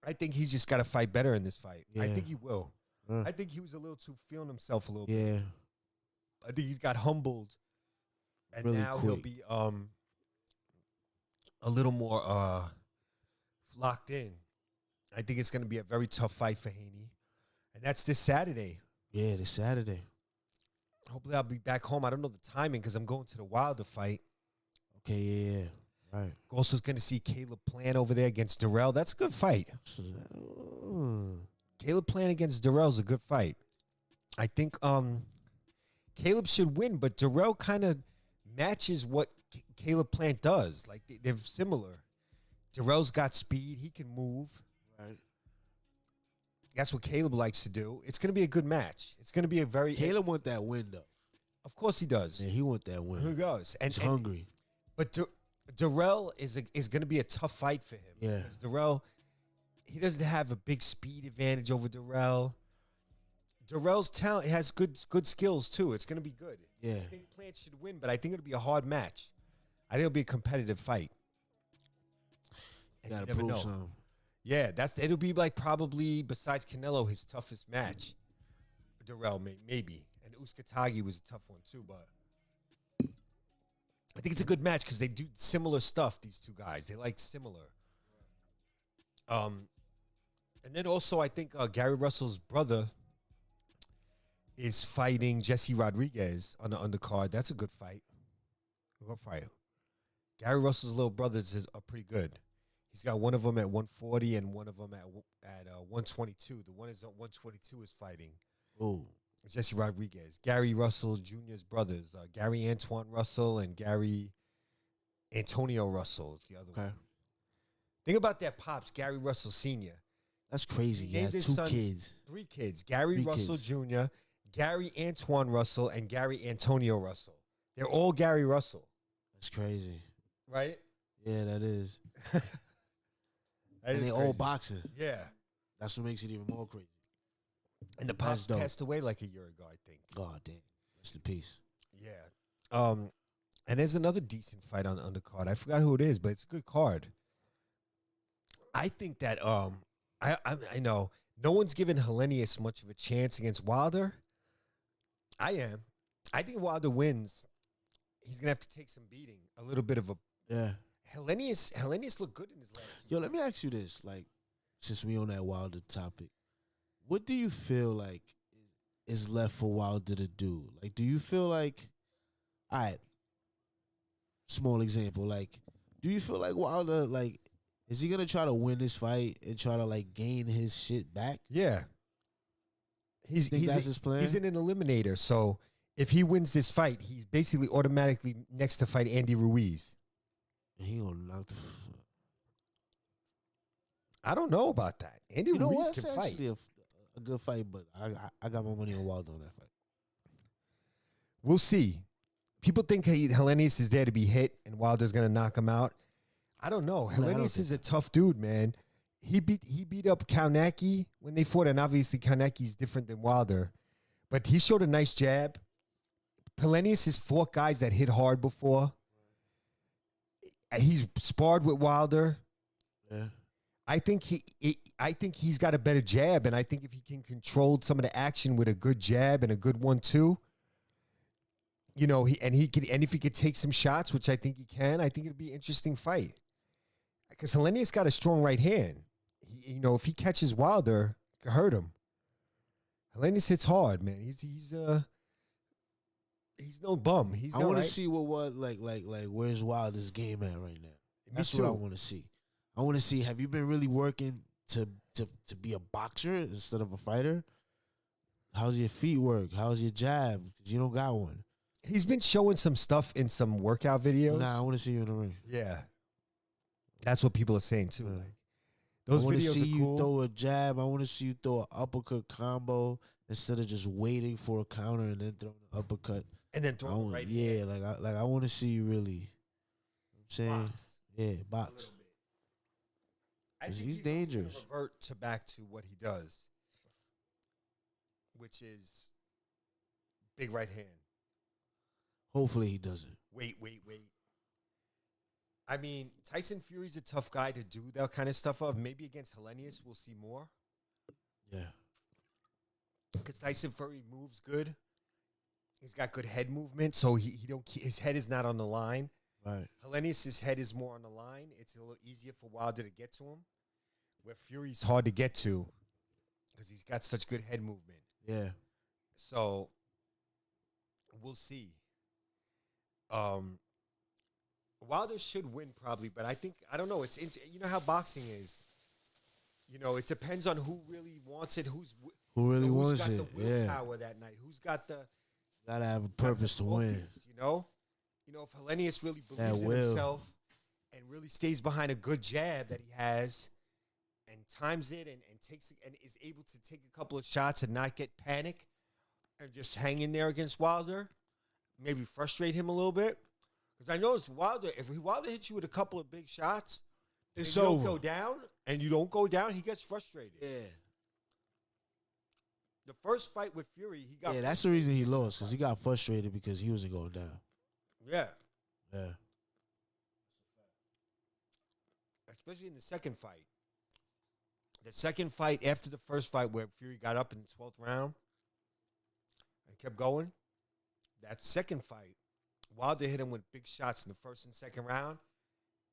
I think he's just got to fight better in this fight. Yeah. I think he will. I think he was a little too feeling himself a little bit. Yeah. I think he's got humbled. And Really now quick. he'll be a little more locked in. I think it's going to be a very tough fight for Haney. And that's this Saturday. Yeah, this Saturday. Hopefully I'll be back home. I don't know the timing because I'm going to the Wilder fight. Okay, yeah. Right. Also going to see Caleb Plant over there against Durrell. That's a good fight. Caleb Plant against Durrell is a good fight. I think Caleb should win, but Durrell kind of matches what Caleb Plant does. Like, they're similar. Durrell's got speed. He can move. Right. That's what Caleb likes to do. It's going to be a good match. It's going to be a very... Caleb want that win, though. Of course he does. Yeah, he want that win. Who goes? He's hungry. But Durrell is going to be a tough fight for him. Yeah. Because Durrell, he doesn't have a big speed advantage over Durrell. Durrell's talent has good skills, too. It's going to be good. Yeah. I think Plant should win, but I think it'll be a hard match. I think it'll be a competitive fight. Got to prove something. Yeah, it'll be like probably, besides Canelo, his toughest match. Durrell, maybe. And Uskatagi was a tough one, too, but I think it's a good match because they do similar stuff, these two guys. They like similar. And then also, I think Gary Russell's brother is fighting Jesse Rodriguez on the undercard. That's a good fight. Good fight. Gary Russell's little brothers are pretty good. He's got one of them at 140 and one of them at 122. The one is at 122 is fighting. Oh. Jesse Rodriguez. Gary Russell Jr.'s brothers. Gary Antoine Russell and Gary Antonio Russell is the other one. Think about that pops, Gary Russell Sr. That's crazy. He has two kids. 3 kids. Gary Russell Jr., Gary Antoine Russell, and Gary Antonio Russell. They're all Gary Russell. That's crazy. Right? Yeah, that is. And they all boxing. Yeah. That's what makes it even more crazy. And the pops passed away like a year ago, I think. God damn. Rest in peace. Yeah. And there's another decent fight on the undercard. I forgot who it is, but it's a good card. I think that I know no one's given Helenius much of a chance against Wilder. I am. I think Wilder wins. He's gonna have to take some beating. A little bit of a Helenius looked good in his last. Yo, let me ask you this. Like, since we on that Wilder topic, what do you feel like is left for Wilder to do? Like, do you feel like, all right, small example, like, do you feel like Wilder, like, is he gonna try to win this fight and try to like gain his shit back? Yeah. That's his plan? He's in an eliminator, so if he wins this fight, he's basically automatically next to fight Andy Ruiz. And he gonna knock the. I don't know about that. Andy Ruiz can That's fight. actually a good fight, but I got my money on Wilder on that fight. We'll see. People think Helenius is there to be hit and Wilder's gonna knock him out. I don't know. Helenius is a tough dude, man. He beat up Kaunaki when they fought, and obviously Kaunaki's different than Wilder, but he showed a nice jab. Helenius has fought guys that hit hard before. He's sparred with Wilder. Yeah. I think he's got a better jab, and I think if he can control some of the action with a good jab and a good 1-2, you know, if he could take some shots, which I think he can, I think it'd be an interesting fight. Because Helenius got a strong right hand. If he catches Wilder, it could hurt him. Helenius hits hard, man. He's no bum. I want to see what where's Wilder's game at right now. That's what I want to see. I want to see, have you been really working to be a boxer instead of a fighter? How's your feet work? How's your jab? Because you don't got one. He's been showing some stuff in some workout videos. Nah, I want to see you in the ring. Yeah. That's what people are saying, too. Yeah. Like, those I want to videos see are you cool. throw a jab. I want to see you throw an uppercut combo instead of just waiting for a counter and then throwing an uppercut. And then throw it right Yeah, like I want to see you really. You know what I'm saying, box. Yeah, box. I think He's dangerous. Gonna revert back to what he does, which is big right hand. Hopefully he doesn't. Wait. I mean, Tyson Fury's a tough guy to do that kind of stuff of. Maybe against Hellenius, we'll see more. Yeah. Because Tyson Fury moves good. He's got good head movement, so his head is not on the line. Right. Hellenius' head is more on the line. It's a little easier for Wilder to get to him. Where Fury's hard to get to because he's got such good head movement. Yeah. So we'll see. Wilder should win probably, but I don't know. You know how boxing is. You know, it depends on who really wants it. Who really who's wants got it? the willpower that night? Who's got the Gotta have a purpose to win. You know, if Hellenius really believes in himself and really stays behind a good jab that he has, and times it and takes and is able to take a couple of shots and not get panic, and just hang in there against Wilder, maybe frustrate him a little bit. Because I know it's Wilder. If Wilder hits you with a couple of big shots, It's and you over. don't go down, and you don't go down, he gets frustrated. Yeah. The first fight with Fury, he got. Yeah, that's the reason he lost, because he got frustrated because he wasn't going down. Yeah. Yeah. Especially in the second fight. The second fight after the first fight where Fury got up in the 12th round and kept going, that second fight, Wilder hit him with big shots in the first and second round,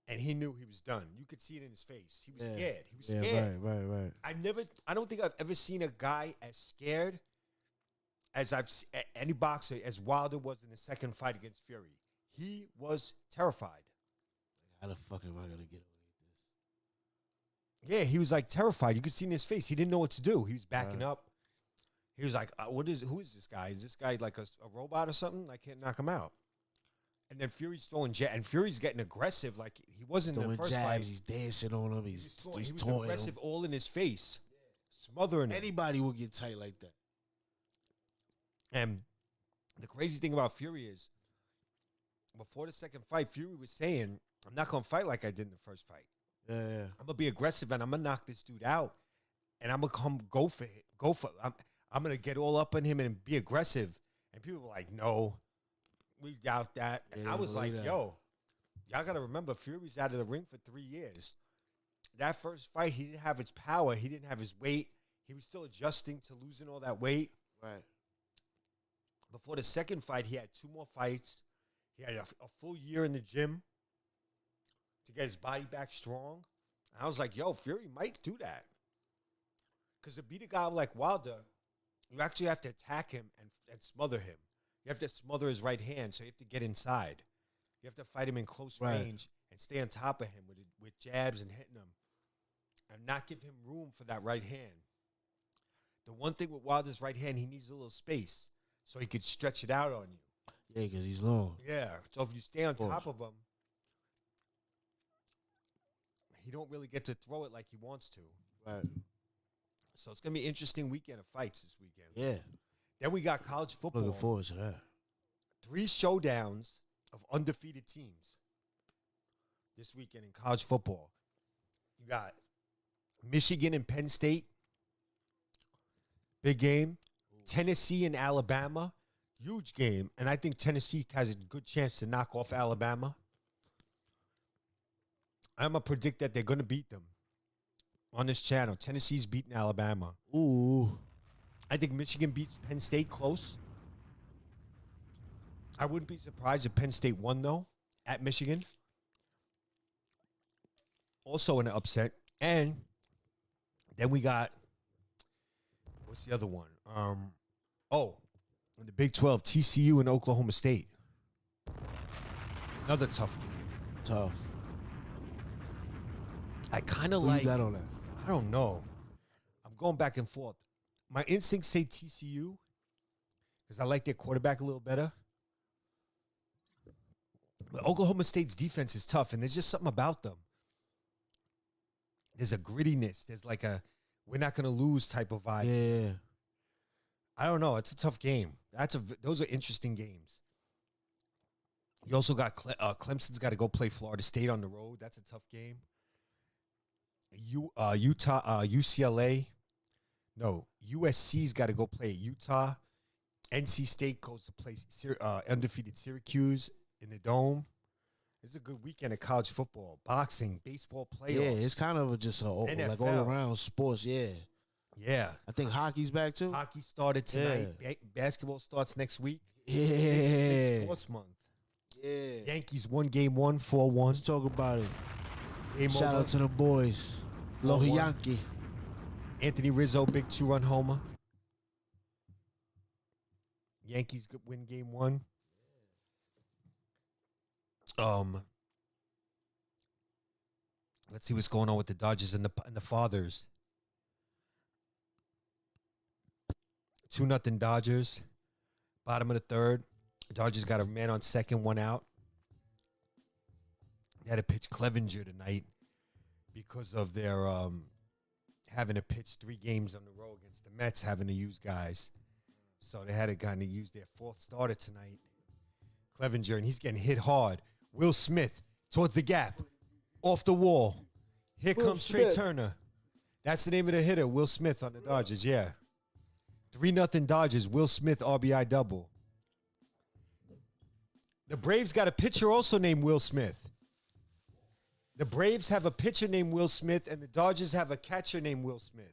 and he knew he was done. You could see it in his face. He was scared. He was scared. Right. I don't think I've ever seen a guy as scared as any boxer as Wilder was in the second fight against Fury. He was terrified. How the fuck am I gonna get away with this? Yeah, he was like terrified. You could see in his face. He didn't know what to do. He was backing up. He was like, who is this guy? Is this guy like a robot or something? I can't knock him out. And then Fury's throwing and Fury's getting aggressive like he wasn't in the first jabs, fight. He's dancing on him. He's he was taunting aggressive him. all in his face, smothering him. Anybody will get tight like that. And the crazy thing about Fury is, before the second fight, Fury was saying, I'm not going to fight like I did in the first fight. Yeah. I'm going to be aggressive, and I'm going to knock this dude out, and I'm going to go for it. I'm going to get all up on him and be aggressive. And people were like, no, we doubt that. And I was like, yo, y'all got to remember, Fury's out of the ring for 3 years. That first fight, he didn't have his power. He didn't have his weight. He was still adjusting to losing all that weight. Right. Before the second fight, he had 2 more fights. He had a full year in the gym to get his body back strong. And I was like, yo, Fury might do that. Because to beat a guy like Wilder, you actually have to attack him and smother him. You have to smother his right hand, so you have to get inside. You have to fight him in close range and stay on top of him with jabs and hitting him and not give him room for that right hand. The one thing with Wilder's right hand, he needs a little space so he could stretch it out on you. Yeah, because he's long. Yeah, so if you stay on top of him, he don't really get to throw it like he wants to. Right. So it's going to be an interesting weekend of fights this weekend. Yeah. Then we got college football. Looking forward to that. 3 showdowns of undefeated teams this weekend in college football. You got Michigan and Penn State. Big game. Tennessee and Alabama. Huge game. And I think Tennessee has a good chance to knock off Alabama. I'm going to predict that they're going to beat them on this channel. Tennessee's beating Alabama. Ooh. I think Michigan beats Penn State close. I wouldn't be surprised if Penn State won, though, at Michigan. Also an upset. And then we got, what's the other one? In the Big 12, TCU and Oklahoma State. Another tough game. Tough. I kind of Who like, you got on that? I don't know. I'm going back and forth. My instincts say TCU because I like their quarterback a little better. But Oklahoma State's defense is tough, and there's just something about them. There's a grittiness. There's like a we're not going to lose type of vibe. Yeah. I don't know. It's a tough game. Those are interesting games. You also got Clemson's got to go play Florida State on the road. That's a tough game. UCLA. No, USC's got to go play Utah. NC State goes to play undefeated Syracuse in the Dome. It's a good weekend of college football, boxing, baseball playoffs. Yeah, it's kind of just like all around sports. Yeah. Yeah. I think hockey's back too. Hockey started tonight. Yeah. Basketball starts next week. Yeah. Big sports month. Yeah. Yankees won game 1, 4-1. Let's talk about it. Game Shout over. out to the boys. Flojo 4-1. Yankee. Anthony Rizzo, big 2-run homer. Yankees win game 1. Let's see what's going on with the Dodgers and the Fathers. 2-0 Dodgers. Bottom of the third. Dodgers got a man on second, 1 out. They had to pitch Clevenger tonight because of their having to pitch 3 games on the road against the Mets, having to use guys. So they had to kind of use their 4th starter tonight. Clevenger, and he's getting hit hard. Will Smith towards the gap. Off the wall. Here comes Trey Turner. That's the name of the hitter, Will Smith on the Dodgers, yeah. 3-0 Dodgers, Will Smith RBI double. The Braves got a pitcher also named Will Smith. The Braves have a pitcher named Will Smith, and the Dodgers have a catcher named Will Smith.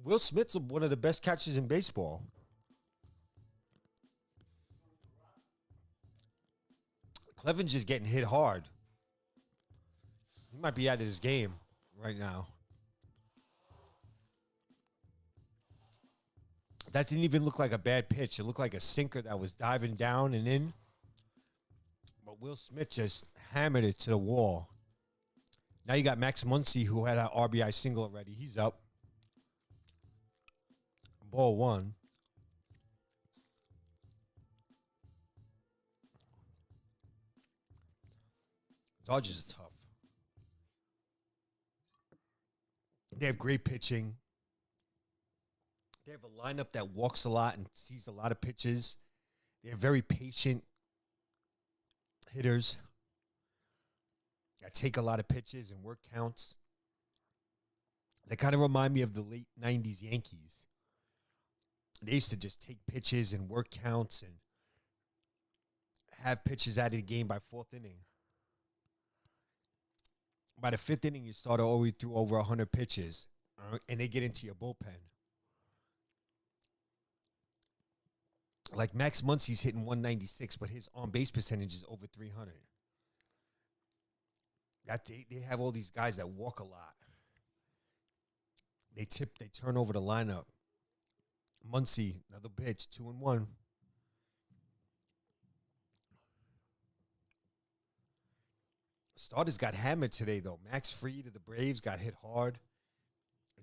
Will Smith's one of the best catchers in baseball. Clevenger's getting hit hard. He might be out of his game right now. That didn't even look like a bad pitch. It looked like a sinker that was diving down and in. But Will Smith just hammered it to the wall. Now you got Max Muncy, who had an RBI single already. He's up. Ball 1. Dodgers are tough. They have great pitching. They have a lineup that walks a lot and sees a lot of pitches. They have very patient hitters that take a lot of pitches and work counts. They kind of remind me of the late 90s Yankees. They used to just take pitches and work counts and have pitches out of the game by 4th inning. By the 5th inning, you start already through over 100 pitches, and they get into your bullpen. Like Max Muncy's hitting 196, but his on-base percentage is over 300. They have all these guys that walk a lot. They turn over the lineup. Muncy, another pitch, 2-1. Starters got hammered today, though. Max Fried of the Braves got hit hard.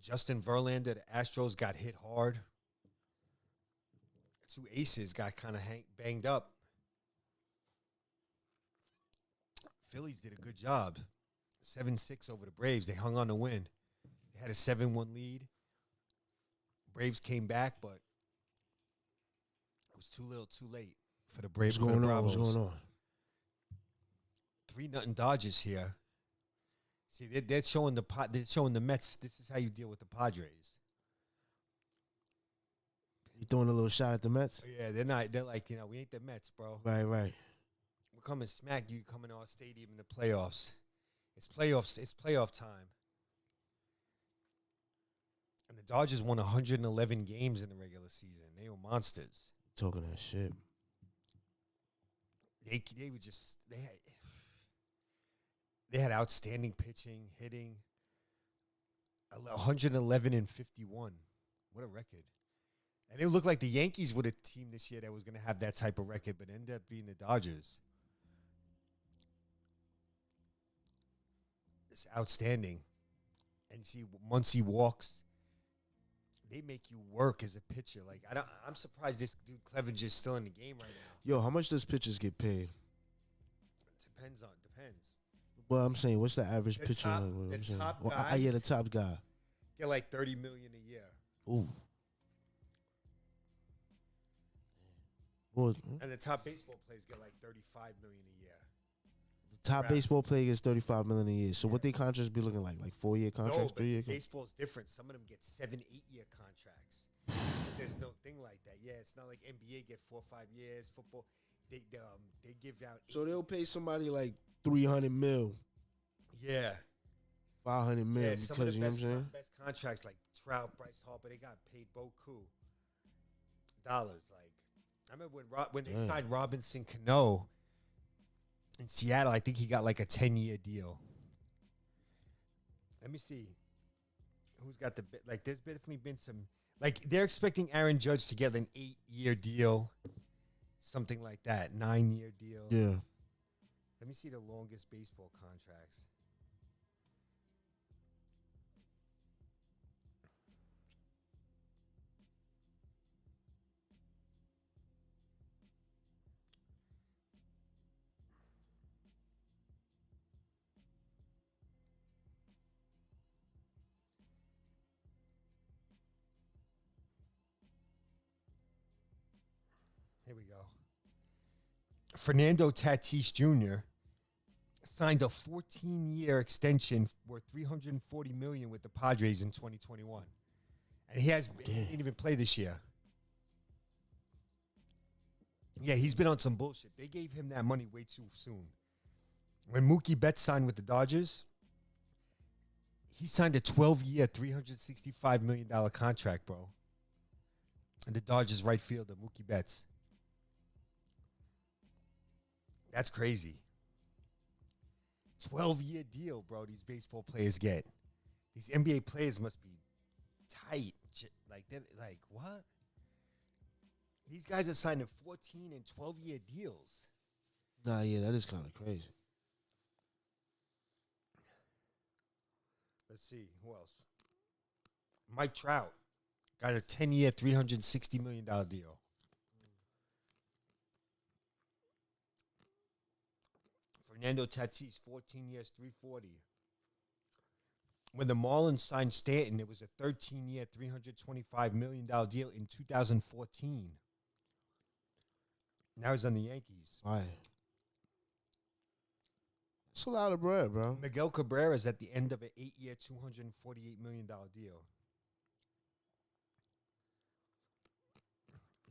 Justin Verlander of the Astros got hit hard. 2 aces got kind of banged up. Phillies did a good job. 7-6 over the Braves. They hung on to win. They had a 7-1 lead. Braves came back, but it was too little, too late for the Braves. What's going on? What's going on? 3-0 Dodgers here. See, they're showing the Mets. This is how you deal with the Padres. You throwing a little shot at the Mets? Yeah, they're not. They're like, we ain't the Mets, bro. Right. We're coming smack you coming to our stadium in the playoffs. It's playoffs. It's playoff time. And the Dodgers won 111 games in the regular season. They were monsters. Talking that shit. They were just they had outstanding pitching, hitting. 111 and 51. What a record. And it looked like the Yankees were the team this year that was going to have that type of record, but ended up being the Dodgers. It's outstanding. And see, Muncy walks. they make you work as a pitcher. Like I'm surprised this dude Clevenger's still in the game right now. Yo, how much does pitchers get paid? Depends. Well, I'm saying, what's the average The pitcher? top- What the I'm saying? top Well, guys- the top guy. Get like $30 million a year. Ooh. Well, And the top baseball players get like $35 million a year. the top Right. baseball player gets $35 million a year. So what they contracts be looking like? Like 4-year No, contracts, but 3-year contracts? baseball's different. Some of them get 7-8 year contracts. There's no thing like that. Yeah, it's not like NBA get 4 or 5 years. Football, they give out. So they'll pay somebody like $300 million, Yeah, $500 million yeah. Some because of you the know what I'm saying. best contracts like Trout, Bryce Harper, they got paid beaucoup dollars. Like I remember when they Damn. signed Robinson Cano in Seattle. I think he got like a 10-year deal. Let me see who's got the like. There's definitely been some like they're expecting Aaron Judge to get an 8-year deal, something like that, 9-year deal. Yeah. Let me see the longest baseball contracts. Here we go. Fernando Tatis Jr. signed a 14-year extension worth $340 million with the Padres in 2021, and he didn't even play this year. Yeah, he's been on some bullshit. They gave him that money way too soon. When Mookie Betts signed with the Dodgers, he signed a 12-year, $365 million contract, bro. And the Dodgers right fielder, Mookie Betts. That's crazy. 12-year deal, bro, these baseball players get. These NBA players must be tight. Like, they're like, what? These guys are signing 14 and 12-year deals. Nah, yeah, that is kind of crazy. Let's see. Who else? Mike Trout got a 10-year, $360 million deal. Fernando Tatis, 14 years, $340. When the Marlins signed Stanton, it was a 13-year, $325 million deal in 2014. Now he's on the Yankees. All right. That's a lot of bread, bro. Miguel Cabrera is at the end of an 8-year, $248 million deal.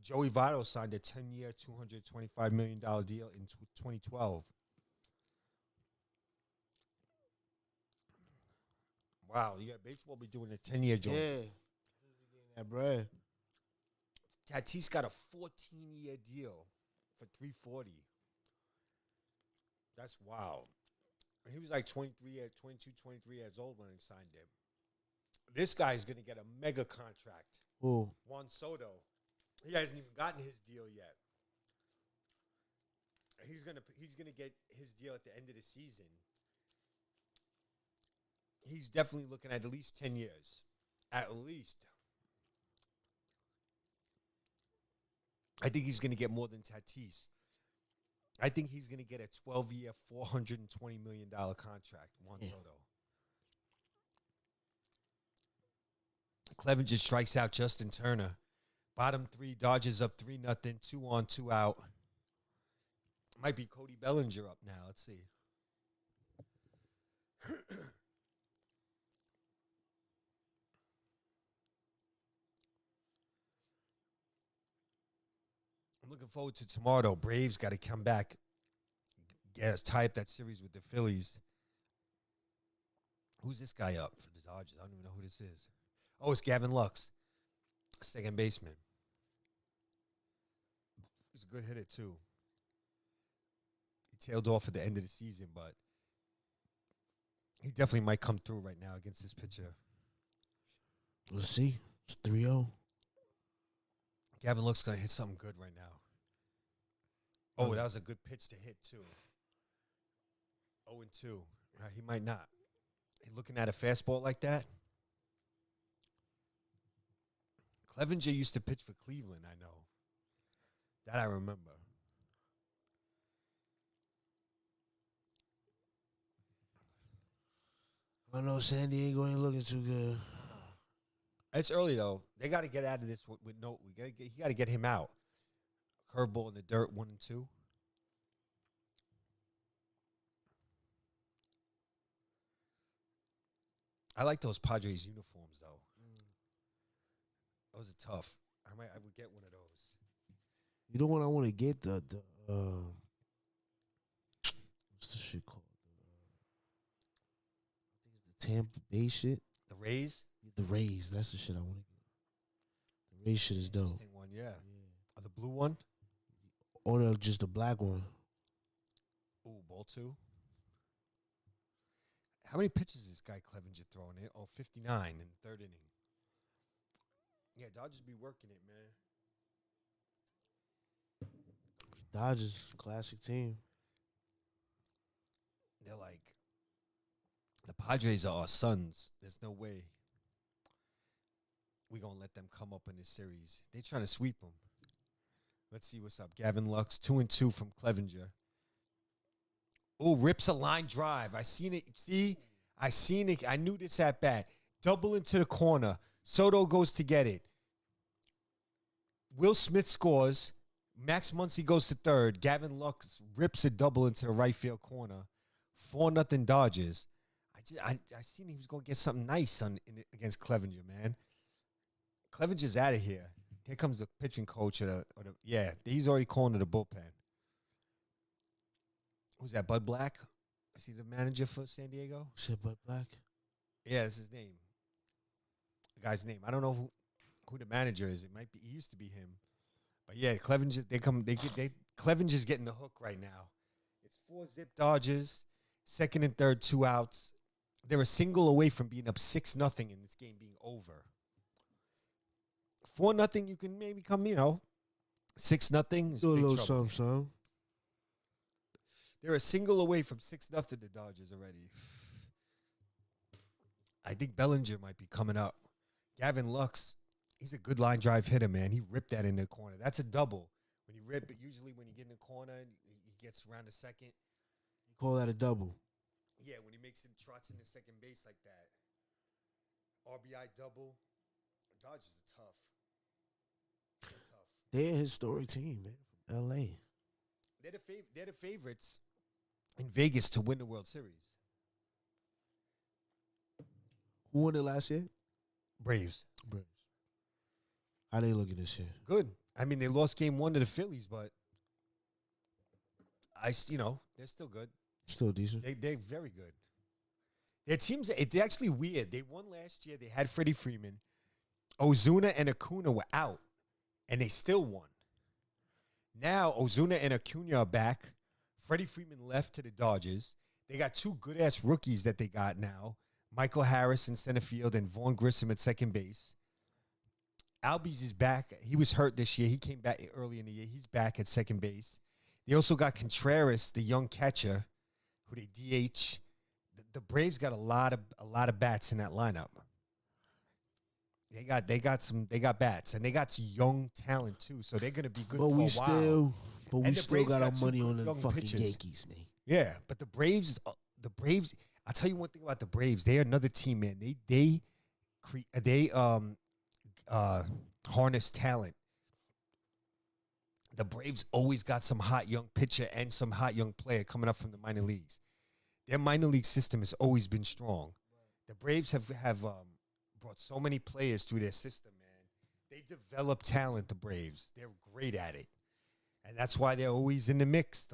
Joey Votto signed a 10-year, $225 million deal in 2012. Wow, yeah, baseball be doing a 10-year joint. Yeah. That bread. Tatis got a 14-year deal for $340. That's wild. And he was like 22, 23 years old when he signed him. This guy's going to get a mega contract. Who? Juan Soto. He hasn't even gotten his deal yet. He's gonna get his deal at the end of the season. He's definitely looking at least 10 years. At least. I think he's going to get more than Tatis. I think he's going to get a 12-year, $420 million contract, Juan Soto. Clevenger strikes out Justin Turner. Bottom 3, Dodgers up 3-0, 2 on, 2 out. Might be Cody Bellinger up now. Let's see. I'm looking forward to tomorrow, though. Braves got to come back. Yes, tie up that series with the Phillies. Who's this guy up for the Dodgers? I don't even know who this is. Oh, it's Gavin Lux, second baseman. He's a good hitter, too. He tailed off at the end of the season, but he definitely might come through right now against this pitcher. Let's see. It's 3-0. Gavin Lux going to hit something good right now. Oh, that was a good pitch to hit, too. 0-2. He might not. He looking at a fastball like that? Clevenger used to pitch for Cleveland, I know. That I remember. I know San Diego ain't looking too good. It's early though. They got to get out of this with no. He got to get him out. Curveball in the dirt, 1-2. I like those Padres uniforms though. Those are tough. I would get one of those. You know what I want to get the what's the shit called? I think it's the Tampa Bay shit. The Rays. The Rays. That's the shit I want to get. The Rays shit is dope. Interesting one, yeah. The blue one. Or just the black one. Ooh, ball 2. How many pitches is this guy Clevenger throwing in? 59 in the 3rd inning. Yeah, Dodgers be working it, man. Dodgers, classic team. They're like, the Padres are our sons. There's no way we're going to let them come up in this series. They're trying to sweep them. Let's see what's up. Gavin Lux, 2-2 from Clevenger. Oh, rips a line drive. I seen it. See? I seen it. I knew this at bat. Double into the corner. Soto goes to get it. Will Smith scores. Max Muncy goes to 3rd. Gavin Lux rips a double into the right field corner. 4-0 Dodgers. I seen he was going to get something nice against Clevenger, man. Clevenger's out of here. Here comes the pitching coach. He's already calling to the bullpen. Who's that, Bud Black? Is he the manager for San Diego? Shit, Bud Black? Yeah, that's his name. The guy's name. I don't know who the manager is. It might be. He used to be him. But yeah, Clevenger. Clevenger's getting the hook right now. It's 4-zip Dodgers. 2nd and 3rd, 2 outs. They're a single away from being up 6-0 in this game being over. 4-0, you can maybe come, 6-0. Do a little something. They're a single away from 6-0 the Dodgers already. I think Bellinger might be coming up. Gavin Lux, he's a good line drive hitter, man. He ripped that in the corner. That's a double. When he rip it, usually when you get in the corner, he gets around the second. You call that a double? Yeah, when he makes it, trots into second base like that. RBI double. The Dodgers are tough. They're tough. They're a historic team, man, from L.A. They're the favorites in Vegas to win the World Series. Who won it last year? Braves. How they looking this year? Good. I mean, they lost game 1 to the Phillies, but they're still good. Still decent. They're very good. Their teams, it's actually weird. They won last year. They had Freddie Freeman. Ozuna and Acuna were out, and they still won. Now, Ozuna and Acuna are back. Freddie Freeman left to the Dodgers. They got 2 good-ass rookies that they got now. Michael Harris in center field and Vaughn Grissom at second base. Albies is back. He was hurt this year. He came back early in the year. He's back at second base. They also got Contreras, the young catcher, who they DH. The Braves got a lot of bats in that lineup. They got bats, and they got some young talent too. So they're gonna be good for a while. But we still got our two money on good the young fucking pitchers. Yankees, man. Yeah, but the Braves. I'll tell you one thing about the Braves. They are another team, man. They harness talent. The Braves always got some hot young pitcher and some hot young player coming up from the minor leagues. Their minor league system has always been strong. The Braves have brought so many players through their system, man. They develop talent, the Braves. They're great at it. And that's why they're always in the mix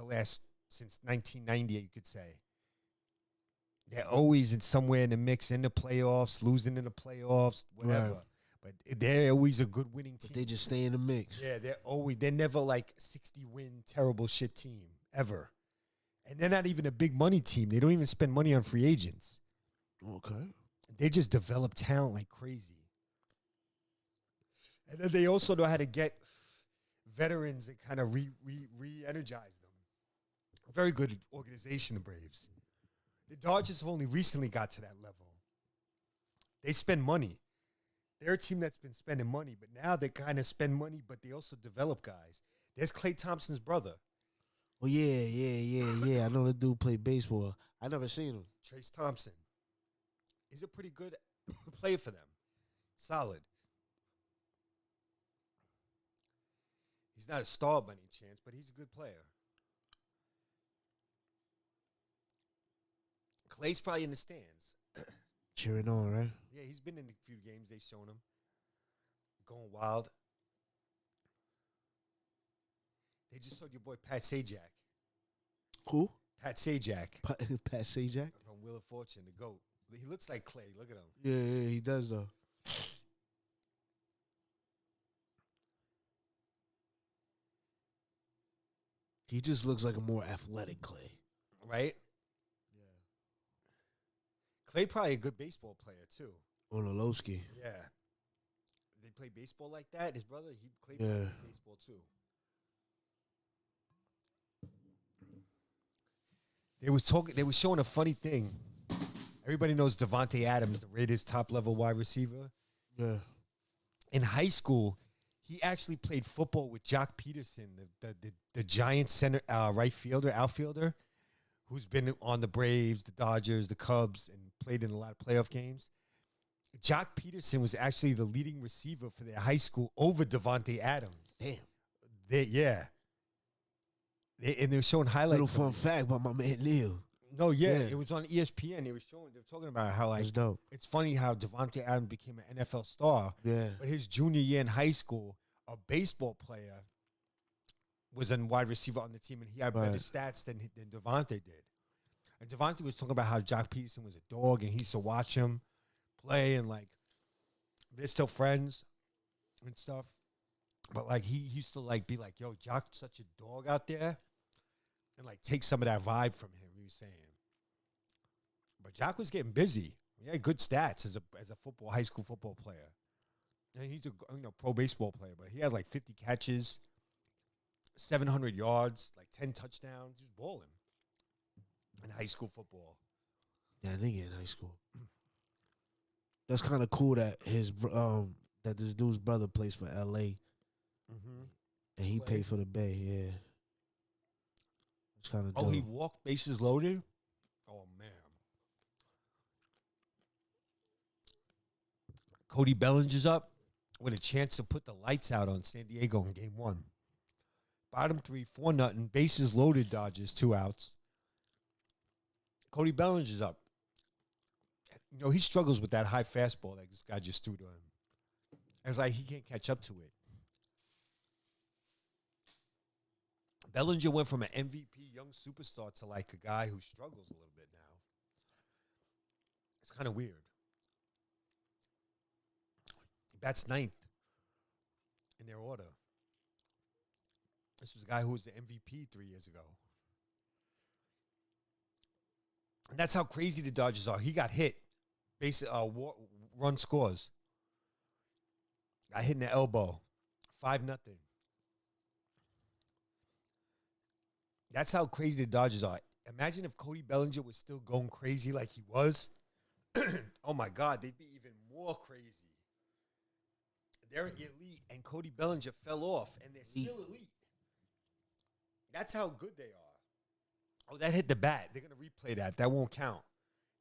since 1990, you could say. They're always somewhere in the mix, in the playoffs, losing in the playoffs, whatever. Right. But they're always a good winning team. But they just stay in the mix. Yeah, they're never like 60-win, terrible shit team, ever. And they're not even a big money team. They don't even spend money on free agents. Okay. They just develop talent like crazy. And then they also know how to get veterans and kind of re-energize them. Very good organization, the Braves. The Dodgers have only recently got to that level. They spend money. They're a team that's been spending money, but now they kind of spend money, but they also develop guys. There's Klay Thompson's brother, Oh yeah. I know the dude played baseball. I never seen him. Trace Thompson. He's a pretty good player for them. Solid. He's not a star by any chance, but he's a good player. Clay's probably in the stands. Cheering on, right? Yeah, he's been in a few games. They've shown him. Going wild. They just showed your boy Pat Sajak. Who? Pat Sajak. Pat Sajak? From Wheel of Fortune, the GOAT. He looks like Clay. Look at him. Yeah, he does, though. He just looks like a more athletic Clay. Right? Yeah. Clay probably a good baseball player, too. Ololowski. Yeah. They play baseball like that? His brother, Clay Yeah. played baseball, too. They were showing a funny thing. Everybody knows Devontae Adams, the Raiders' top-level wide receiver. Yeah. In high school, he actually played football with Jock Peterson, the Giants center outfielder, who's been on the Braves, the Dodgers, the Cubs, and played in a lot of playoff games. Jock Peterson was actually the leading receiver for their high school over Devontae Adams. Damn. And they were showing highlights. Little fun fact about my man Leo. No, yeah, it was on ESPN. They were talking about how That's dope. it's funny how Devontae Adams became an NFL star. Yeah. But his junior year in high school, a baseball player was a wide receiver on the team, and he had better stats than Devontae did. And Devontae was talking about how Jock Peterson was a dog, and he used to watch him play, and like they're still friends and stuff. But like he used to like be like, "Yo, Jock's such a dog out there," and like take some of that vibe from him. He was saying, but Jock was getting busy. He had good stats as a high school football player. And he's a pro baseball player, but he had like 50 catches, 700 yards, like 10 touchdowns. He was balling in high school football. Yeah, nigga in high school. That's kind of cool that that this dude's brother plays for L.A. Mm-hmm. And he paid for the Bay. Yeah, it's kind of dope. Oh, he walked bases loaded. Oh man, Cody Bellinger's up with a chance to put the lights out on San Diego in Game 1. Bottom 3, 4-0, bases loaded. Dodgers 2 outs. Cody Bellinger's up. He struggles with that high fastball that this guy just threw to him. It's like he can't catch up to it. Bellinger went from an MVP young superstar to like a guy who struggles a little bit now. It's kind of weird. That's 9th in their order. This was a guy who was the MVP 3 years ago. And that's how crazy the Dodgers are. He got hit. Run scores. Got hit in the elbow. 5-0. That's how crazy the Dodgers are. Imagine if Cody Bellinger was still going crazy like he was. Oh, my God. They'd be even more crazy. They're elite, and Cody Bellinger fell off, and they're still elite. That's how good they are. Oh, that hit the bat. They're going to replay that. That won't count.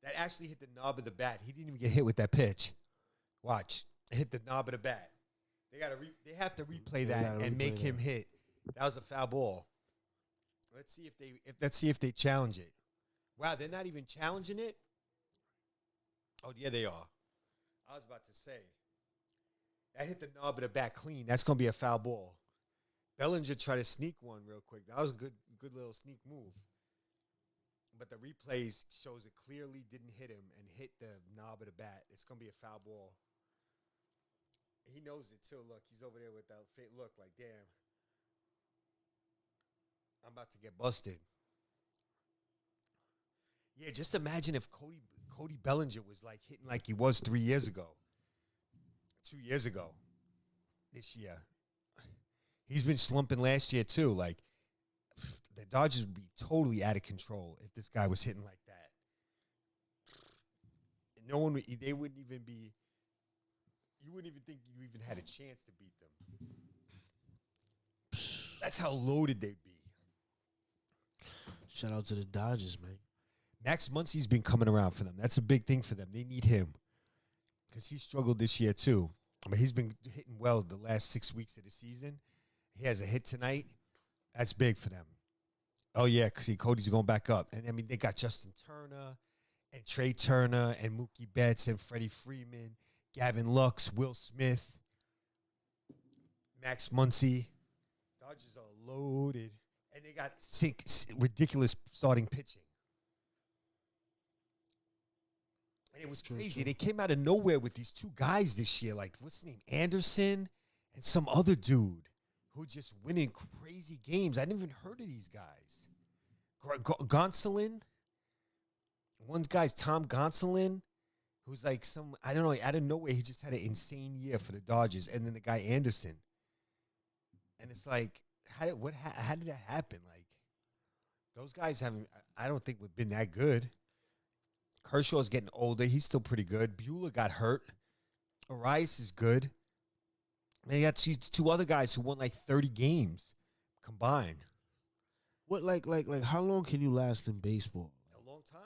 That actually hit the knob of the bat. He didn't even get hit with that pitch. Watch. It hit the knob of the bat. They have to replay that and make him hit. That was a foul ball. Let's see if they challenge it. Wow, they're not even challenging it? Oh, yeah, they are. I was about to say. That hit the knob of the bat clean. That's going to be a foul ball. Bellinger tried to sneak one real quick. That was a good little sneak move. But the replays shows it clearly didn't hit him and hit the knob of the bat. It's going to be a foul ball. He knows it, too. Look, he's over there with that look like, damn. I'm about to get busted. Yeah, just imagine if Cody Bellinger was like hitting like he was 3 years ago. 2 years ago. This year. He's been slumping last year, too. Like, the Dodgers would be totally out of control if this guy was hitting like that. They wouldn't even be, You wouldn't even think you even had a chance to beat them. That's how loaded they'd be. Shout out to the Dodgers, man. Max Muncy's been coming around for them. That's a big thing for them. They need him because he struggled this year too. But he's been hitting well the last 6 weeks of the season. He has a hit tonight. That's big for them. Oh, yeah, because Cody's going back up. And, I mean, they got Justin Turner and Trey Turner and Mookie Betts and Freddie Freeman, Gavin Lux, Will Smith, Max Muncy. Dodgers are loaded. And they got ridiculous starting pitching. And it was crazy. They came out of nowhere with these two guys this year. Like, what's his name? Anderson and some other dude who just winning crazy games. I never even heard of these guys. Gonsolin. One guy's Tom Gonsolin, who's like I don't know, out of nowhere, he just had an insane year for the Dodgers. And then the guy Anderson. And it's like, how did that happen? Like, those guys I don't think we've been that good. Kershaw's getting older. He's still pretty good. Buehler got hurt. Arias is good. And they got these two other guys who won like 30 games combined. What like how long can you last in baseball? A long time.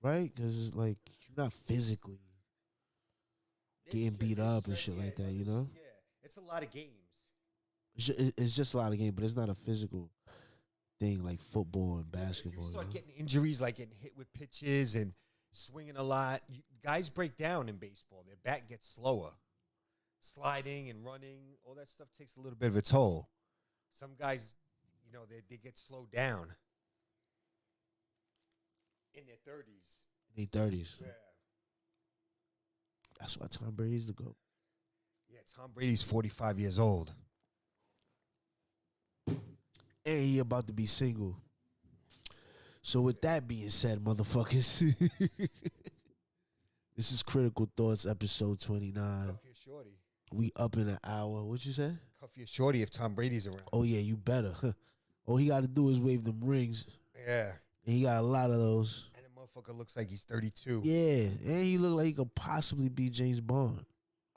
Right? Because it's like you're not physically getting beat up and shit like that, you know? Yeah, it's a lot of games. It's just a lot of games, but it's not a physical thing like football and basketball. You start getting injuries, like getting hit with pitches and swinging a lot. Guys break down in baseball. Their bat gets slower. Sliding and running, all that stuff takes a little bit of a toll. Some guys, they get slowed down in their 30s. Their 30s. Yeah. That's why Tom Brady's the GOAT. Yeah, Tom Brady's 45 years old. And he about to be single. So with that being said, motherfuckers, this is Critical Thoughts, episode 29. Cuff your shorty. We up in an hour. What you say? Cuff your shorty if Tom Brady's around. Oh, yeah, you better. All he got to do is wave them rings. Yeah. And he got a lot of those. And the motherfucker looks like he's 32. Yeah, and he look like he could possibly be James Bond.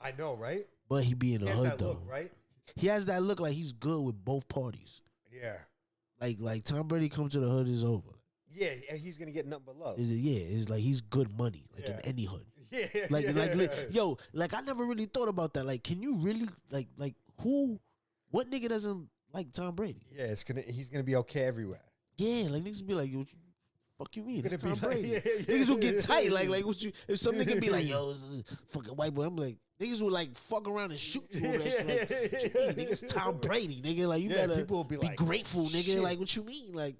I know, right? But he be in the hood, that though. Look, right? He has that look like he's good with both parties. Yeah. Like Tom Brady come to the hood is over. Yeah, and he's gonna get nothing but love. It's like he's good money, like in any hood. Yeah, like I never really thought about that. Like, can you really like what nigga doesn't like Tom Brady? Yeah, he's gonna be okay everywhere. Yeah, like niggas be like, yo, what you, fuck you mean? It's Tom Brady. Like, niggas will get tight. Like what you? If some nigga be like, yo, this is fucking white boy, I'm like, niggas will like fuck around and shoot you. Over that shit. Like, what you mean? Niggas Tom Brady, nigga. Like you better people will be like, grateful, nigga. Shit. Like what you mean? Like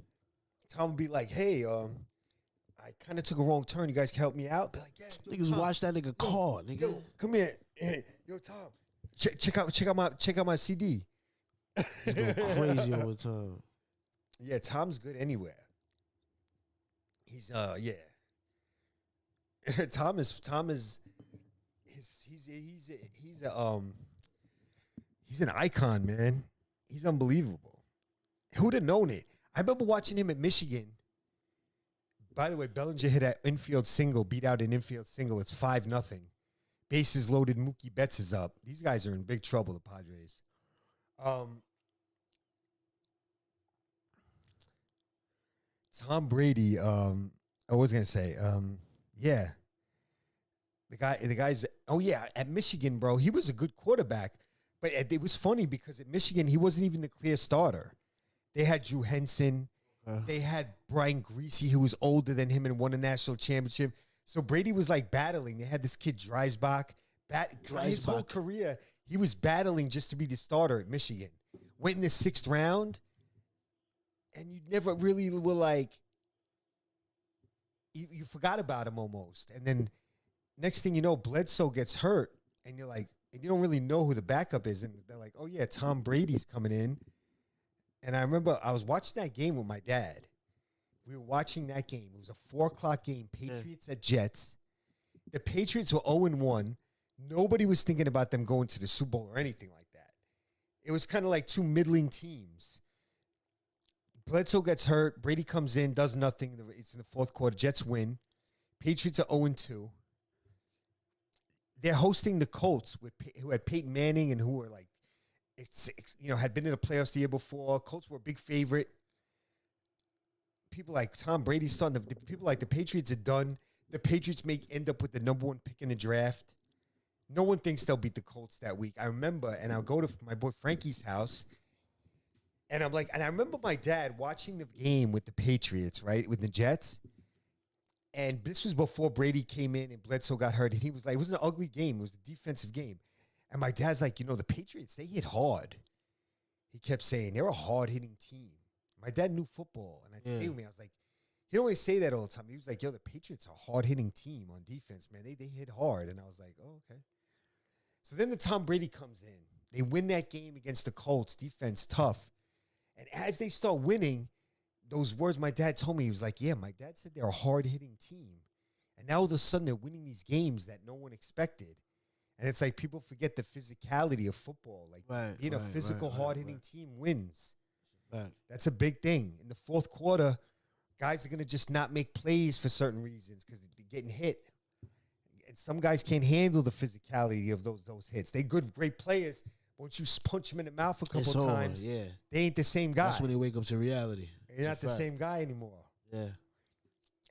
Tom will be like, hey, I kind of took a wrong turn. You guys can help me out. Be like, yeah, niggas Tom, watch that nigga car, nigga. Yo, come here, hey, yo, Tom, check out my CD. He's going crazy over time. Yeah, Tom's good anywhere. He's yeah. Tom is he's an icon, man. He's unbelievable. Who'd have known it? I remember watching him at Michigan. By the way, Bellinger hit an infield single, beat out an infield single. It's 5-0. Bases loaded. Mookie Betts is up. These guys are in big trouble, the Padres. Tom Brady, I was going to say, yeah. The guy's, oh, yeah, at Michigan, bro, he was a good quarterback. But it was funny because at Michigan, he wasn't even the clear starter. They had Drew Henson. They had Brian Greasy, who was older than him and won a national championship. So Brady was like battling. They had this kid, Dreisbach. His whole career, he was battling just to be the starter at Michigan. Went in the 6th round, and you never really were like, you forgot about him almost. And then next thing you know, Bledsoe gets hurt, and you're like, and you don't really know who the backup is. And they're like, oh, yeah, Tom Brady's coming in. And I remember I was watching that game with my dad. We were watching that game. It was a 4:00 game, Patriots at Jets. The Patriots were 0-1. Nobody was thinking about them going to the Super Bowl or anything like that. It was kind of like two middling teams. Bledsoe gets hurt. Brady comes in, does nothing. It's in the 4th quarter. Jets win. Patriots are 0-2. they're hosting the Colts who had Peyton Manning and who were like, had been in the playoffs the year before. Colts were a big favorite. People like Tom Brady's son, people like the Patriots are done. The Patriots may end up with the number 1 pick in the draft. No one thinks they'll beat the Colts that week. I remember, and I'll go to my boy Frankie's house, and I remember my dad watching the game with the Patriots, right, with the Jets. And this was before Brady came in and Bledsoe got hurt. And he was like, it wasn't an ugly game. It was a defensive game. And my dad's like, the Patriots, they hit hard. He kept saying, they're a hard-hitting team. My dad knew football. And I'd stay with me. I was like, he don't always say that all the time. He was like, the Patriots are a hard-hitting team on defense, man. They hit hard. And I was like, oh, okay. So then the Tom Brady comes in. They win that game against the Colts. Defense tough. And as they start winning, those words my dad told me, he was like, yeah, my dad said they're a hard-hitting team. And now all of a sudden they're winning these games that no one expected. And it's like people forget the physicality of football. Like being a physical, hard-hitting team wins. That's a big thing. In the fourth quarter, guys are going to just not make plays for certain reasons because they're getting hit. And some guys can't handle the physicality of those hits. They're great players. Once you punch them in the mouth a couple times, they ain't the same guy. That's when they wake up to reality. You're not the same guy anymore. Yeah.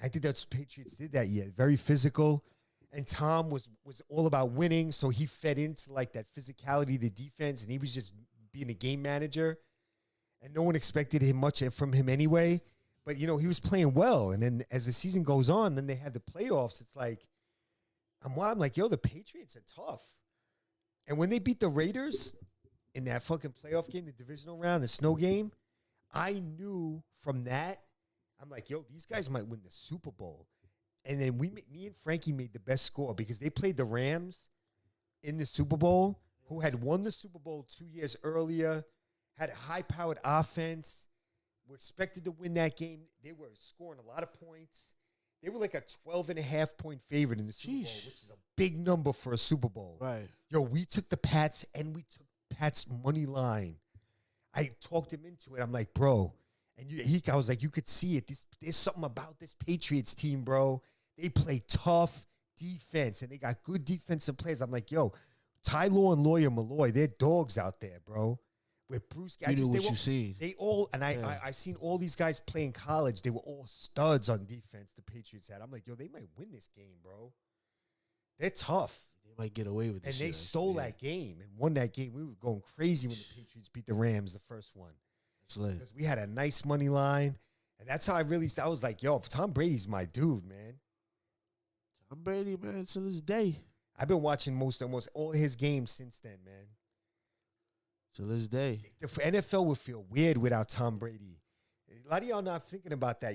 I think that's what Patriots did that year. Very physical. And Tom was all about winning, so he fed into like that physicality, the defense, and he was just being a game manager. And no one expected much from him anyway. But, he was playing well. And then as the season goes on, then they had the playoffs. It's like, I'm like, the Patriots are tough. And when they beat the Raiders in that fucking playoff game, the divisional round, the snow game, I knew from that, I'm like, these guys might win the Super Bowl. And then me and Frankie made the best score because they played the Rams in the Super Bowl, who had won the Super Bowl 2 years earlier, had a high-powered offense, were expected to win that game. They were scoring a lot of points. They were like a 12.5-point favorite in the Super Bowl, which is a big number for a Super Bowl. Right. We took the Pats, and we took Pats' money line. I talked him into it. I'm like, bro. And I was like, you could see it. There's something about this Patriots team, bro. They play tough defense, and they got good defensive players. I'm like, Ty Law and Lawyer Malloy, they're dogs out there, bro. With Bruce, you knew what you seen. They all, and I seen all these guys play in college. They were all studs on defense. The Patriots had. I'm like, they might win this game, bro. They're tough. They might get away with this. And they stole that game and won that game. We were going crazy when the Patriots beat the Rams the first one. Because we had a nice money line, and that's how I was like, Tom Brady's my dude, man. Tom Brady, man, till this day. I've been watching almost all his games since then, man. Till this day. The NFL would feel weird without Tom Brady. A lot of y'all not thinking about that.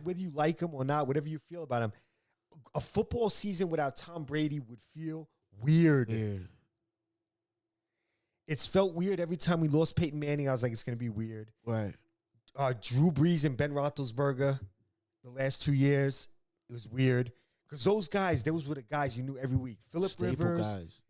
Whether you like him or not, whatever you feel about him, a football season without Tom Brady would feel weird. It's felt weird every time we lost Peyton Manning. I was like, it's going to be weird. Right. Drew Brees and Ben Roethlisberger, the last 2 years, it was weird. Because those were the guys you knew every week. Phillip Rivers. Guys.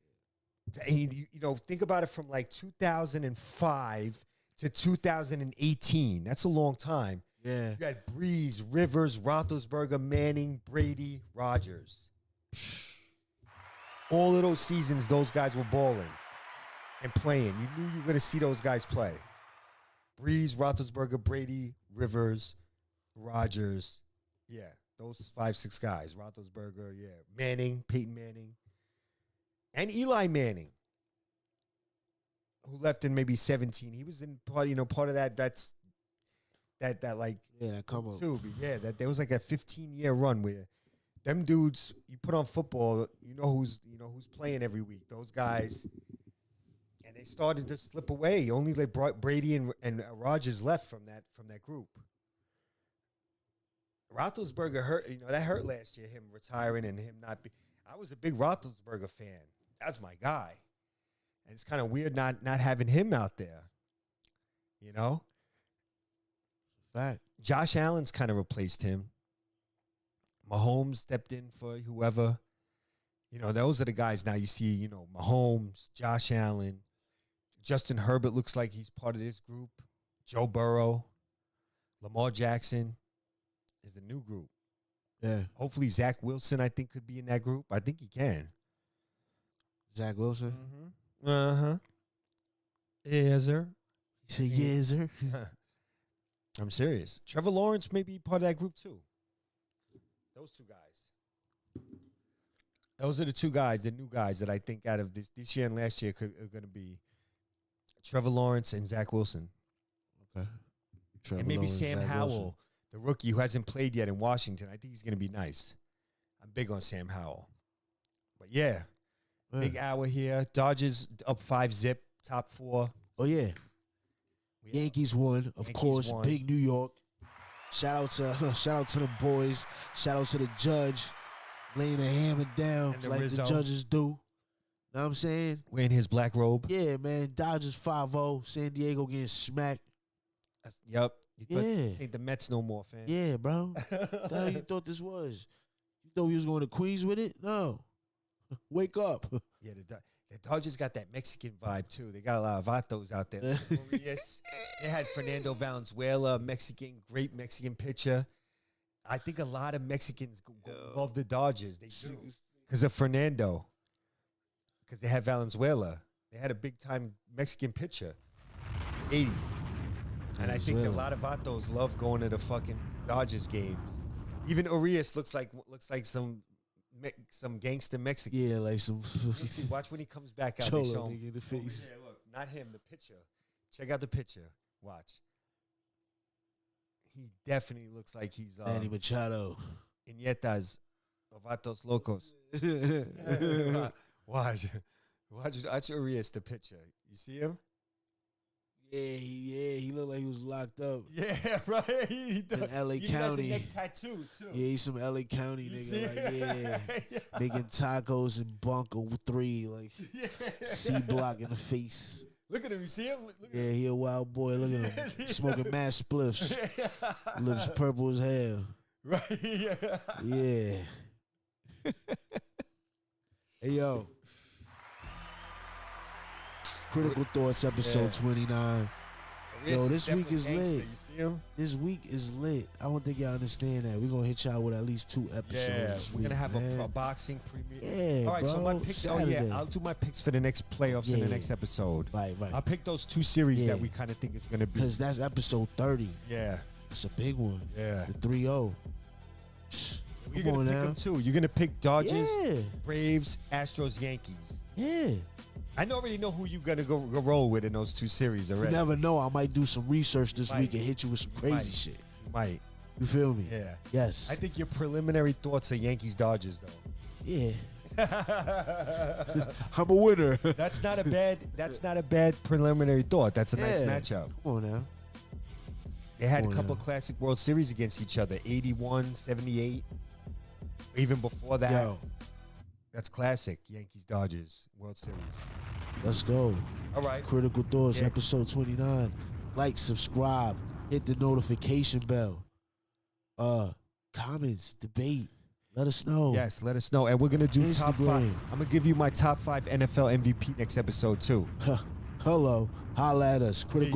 Think about it from like 2005 to 2018. That's a long time. Yeah. You had Brees, Rivers, Roethlisberger, Manning, Brady, Rodgers. All of those seasons, those guys were balling and playing. You knew you were going to see those guys play. Brees, Roethlisberger, Brady, Rivers, Rodgers. Yeah, those 5-6 guys. Roethlisberger, Manning, Peyton Manning. And Eli Manning, who left in maybe 17. He was in part of that. That come up. Too. Yeah, that there was like a 15-year run where them dudes you put on football, who's playing every week. Those guys, and they started to slip away. Only like Brady and Rodgers left from that group. Roethlisberger hurt. That hurt last year. Him retiring and him not be. I was a big Roethlisberger fan. That's my guy. And it's kind of weird not having him out there. Fact. Josh Allen's kind of replaced him. Mahomes stepped in for whoever. Those are the guys now you see, Mahomes, Josh Allen. Justin Herbert looks like he's part of this group. Joe Burrow. Lamar Jackson is the new group. Yeah. Hopefully Zach Wilson, I think, could be in that group. I think he can. Zach Wilson. Uh-huh. Yes, sir. He said, yeah, sir. I'm serious. Trevor Lawrence may be part of that group too. Those two guys. Those are the two guys, the new guys that I think out of this year and last year are going to be Trevor Lawrence and Zach Wilson. Okay. Trevor And maybe Lawrence, Sam Zach Howell, Wilson. the rookie who hasn't played yet in Washington. I think he's going to be nice. I'm big on Sam Howell. But yeah, big hour here. Dodgers up 5-0, top 4. Oh, yeah. Yankees won, of course. won. Big New York. Shout out to the boys. Shout out to the judge laying the hammer down like Rizzo. the judges do. Know what I'm saying? Wearing his black robe. Yeah, man. Dodgers 5-0. San Diego getting smacked. Yep. You thought Yeah. this ain't the Mets no more, fam. Yeah, bro. The hell you thought this was? You thought we was going to Queens with it? No. Wake up. Yeah, the Dodgers got that Mexican vibe, too. They got a lot of vatos out there. Urias. They had Fernando Valenzuela, great Mexican pitcher. I think a lot of Mexicans love the Dodgers. They do. Because of Fernando. Because they had Valenzuela. They had a big-time Mexican pitcher in the 80s. And I think a lot of vatos love going to the fucking Dodgers games. Even Urias looks like some gangster Mexican. Yeah, like some See, watch when he comes back out. Cholo They show him. nigga in the face. Over there, look, not him, the pitcher. Check out the picture. Watch. He definitely looks like he's Manny Machado. Inietas, Vatos Locos. Watch Urias, the pitcher. You see him? Yeah, he looked like he was locked up. Yeah, right. He does. In L.A. He County. has a neck tattoo too. Yeah, he's some L.A. County You nigga. see? Like, yeah. Yeah. Making tacos and Bunker 3, like Yeah. C block in the face. Look at him. You see him? Look at Yeah, he a wild boy. Look at him. Smoking mad spliffs. him. Lips purple as hell. Right. Yeah. Yeah. Hey, yo. Critical Thoughts, episode 29. Yo, this week is lit. You see him? This week is lit. I don't think y'all understand that. We're going to hit y'all with at least 2 episodes this we're week, gonna have man. a boxing premiere. Yeah, All right, so my bro. picks. Saturday. Oh yeah, I'll do my picks for the next playoffs in the Yeah. next episode. Right. I'll pick those 2 series Yeah. that we kind of think is gonna be. Because that's episode 30. Yeah, It's a big one. yeah. The 3-0. You're Come gonna on pick now. them too. You're gonna pick Dodgers, Yeah. Braves, Astros, Yankees. Yeah. I already know who you're gonna go roll with in those 2 series You already. never know. I might do some research this Might. week and hit you with some crazy Might. shit. You might. You feel me? Yeah. Yes. I think your preliminary thoughts are Yankees, Dodgers though. Yeah. I'm a winner. That's not a bad preliminary thought. That's a nice Yeah. matchup. Come on now. They had a Oh, couple yeah. classic World Series against each other, 81, 78. Even before that, Yo, that's classic. Yankees, Dodgers, World Series. let's go. All right. Critical Thoughts, Yeah. episode 29. Like, subscribe, hit the notification bell. Comments, debate. Let us know. Yes, let us know. And we're going to do top 5. Instagram. I'm going to give you my top 5 NFL MVP next episode, too. Hello. Holla at us. Critical Peace.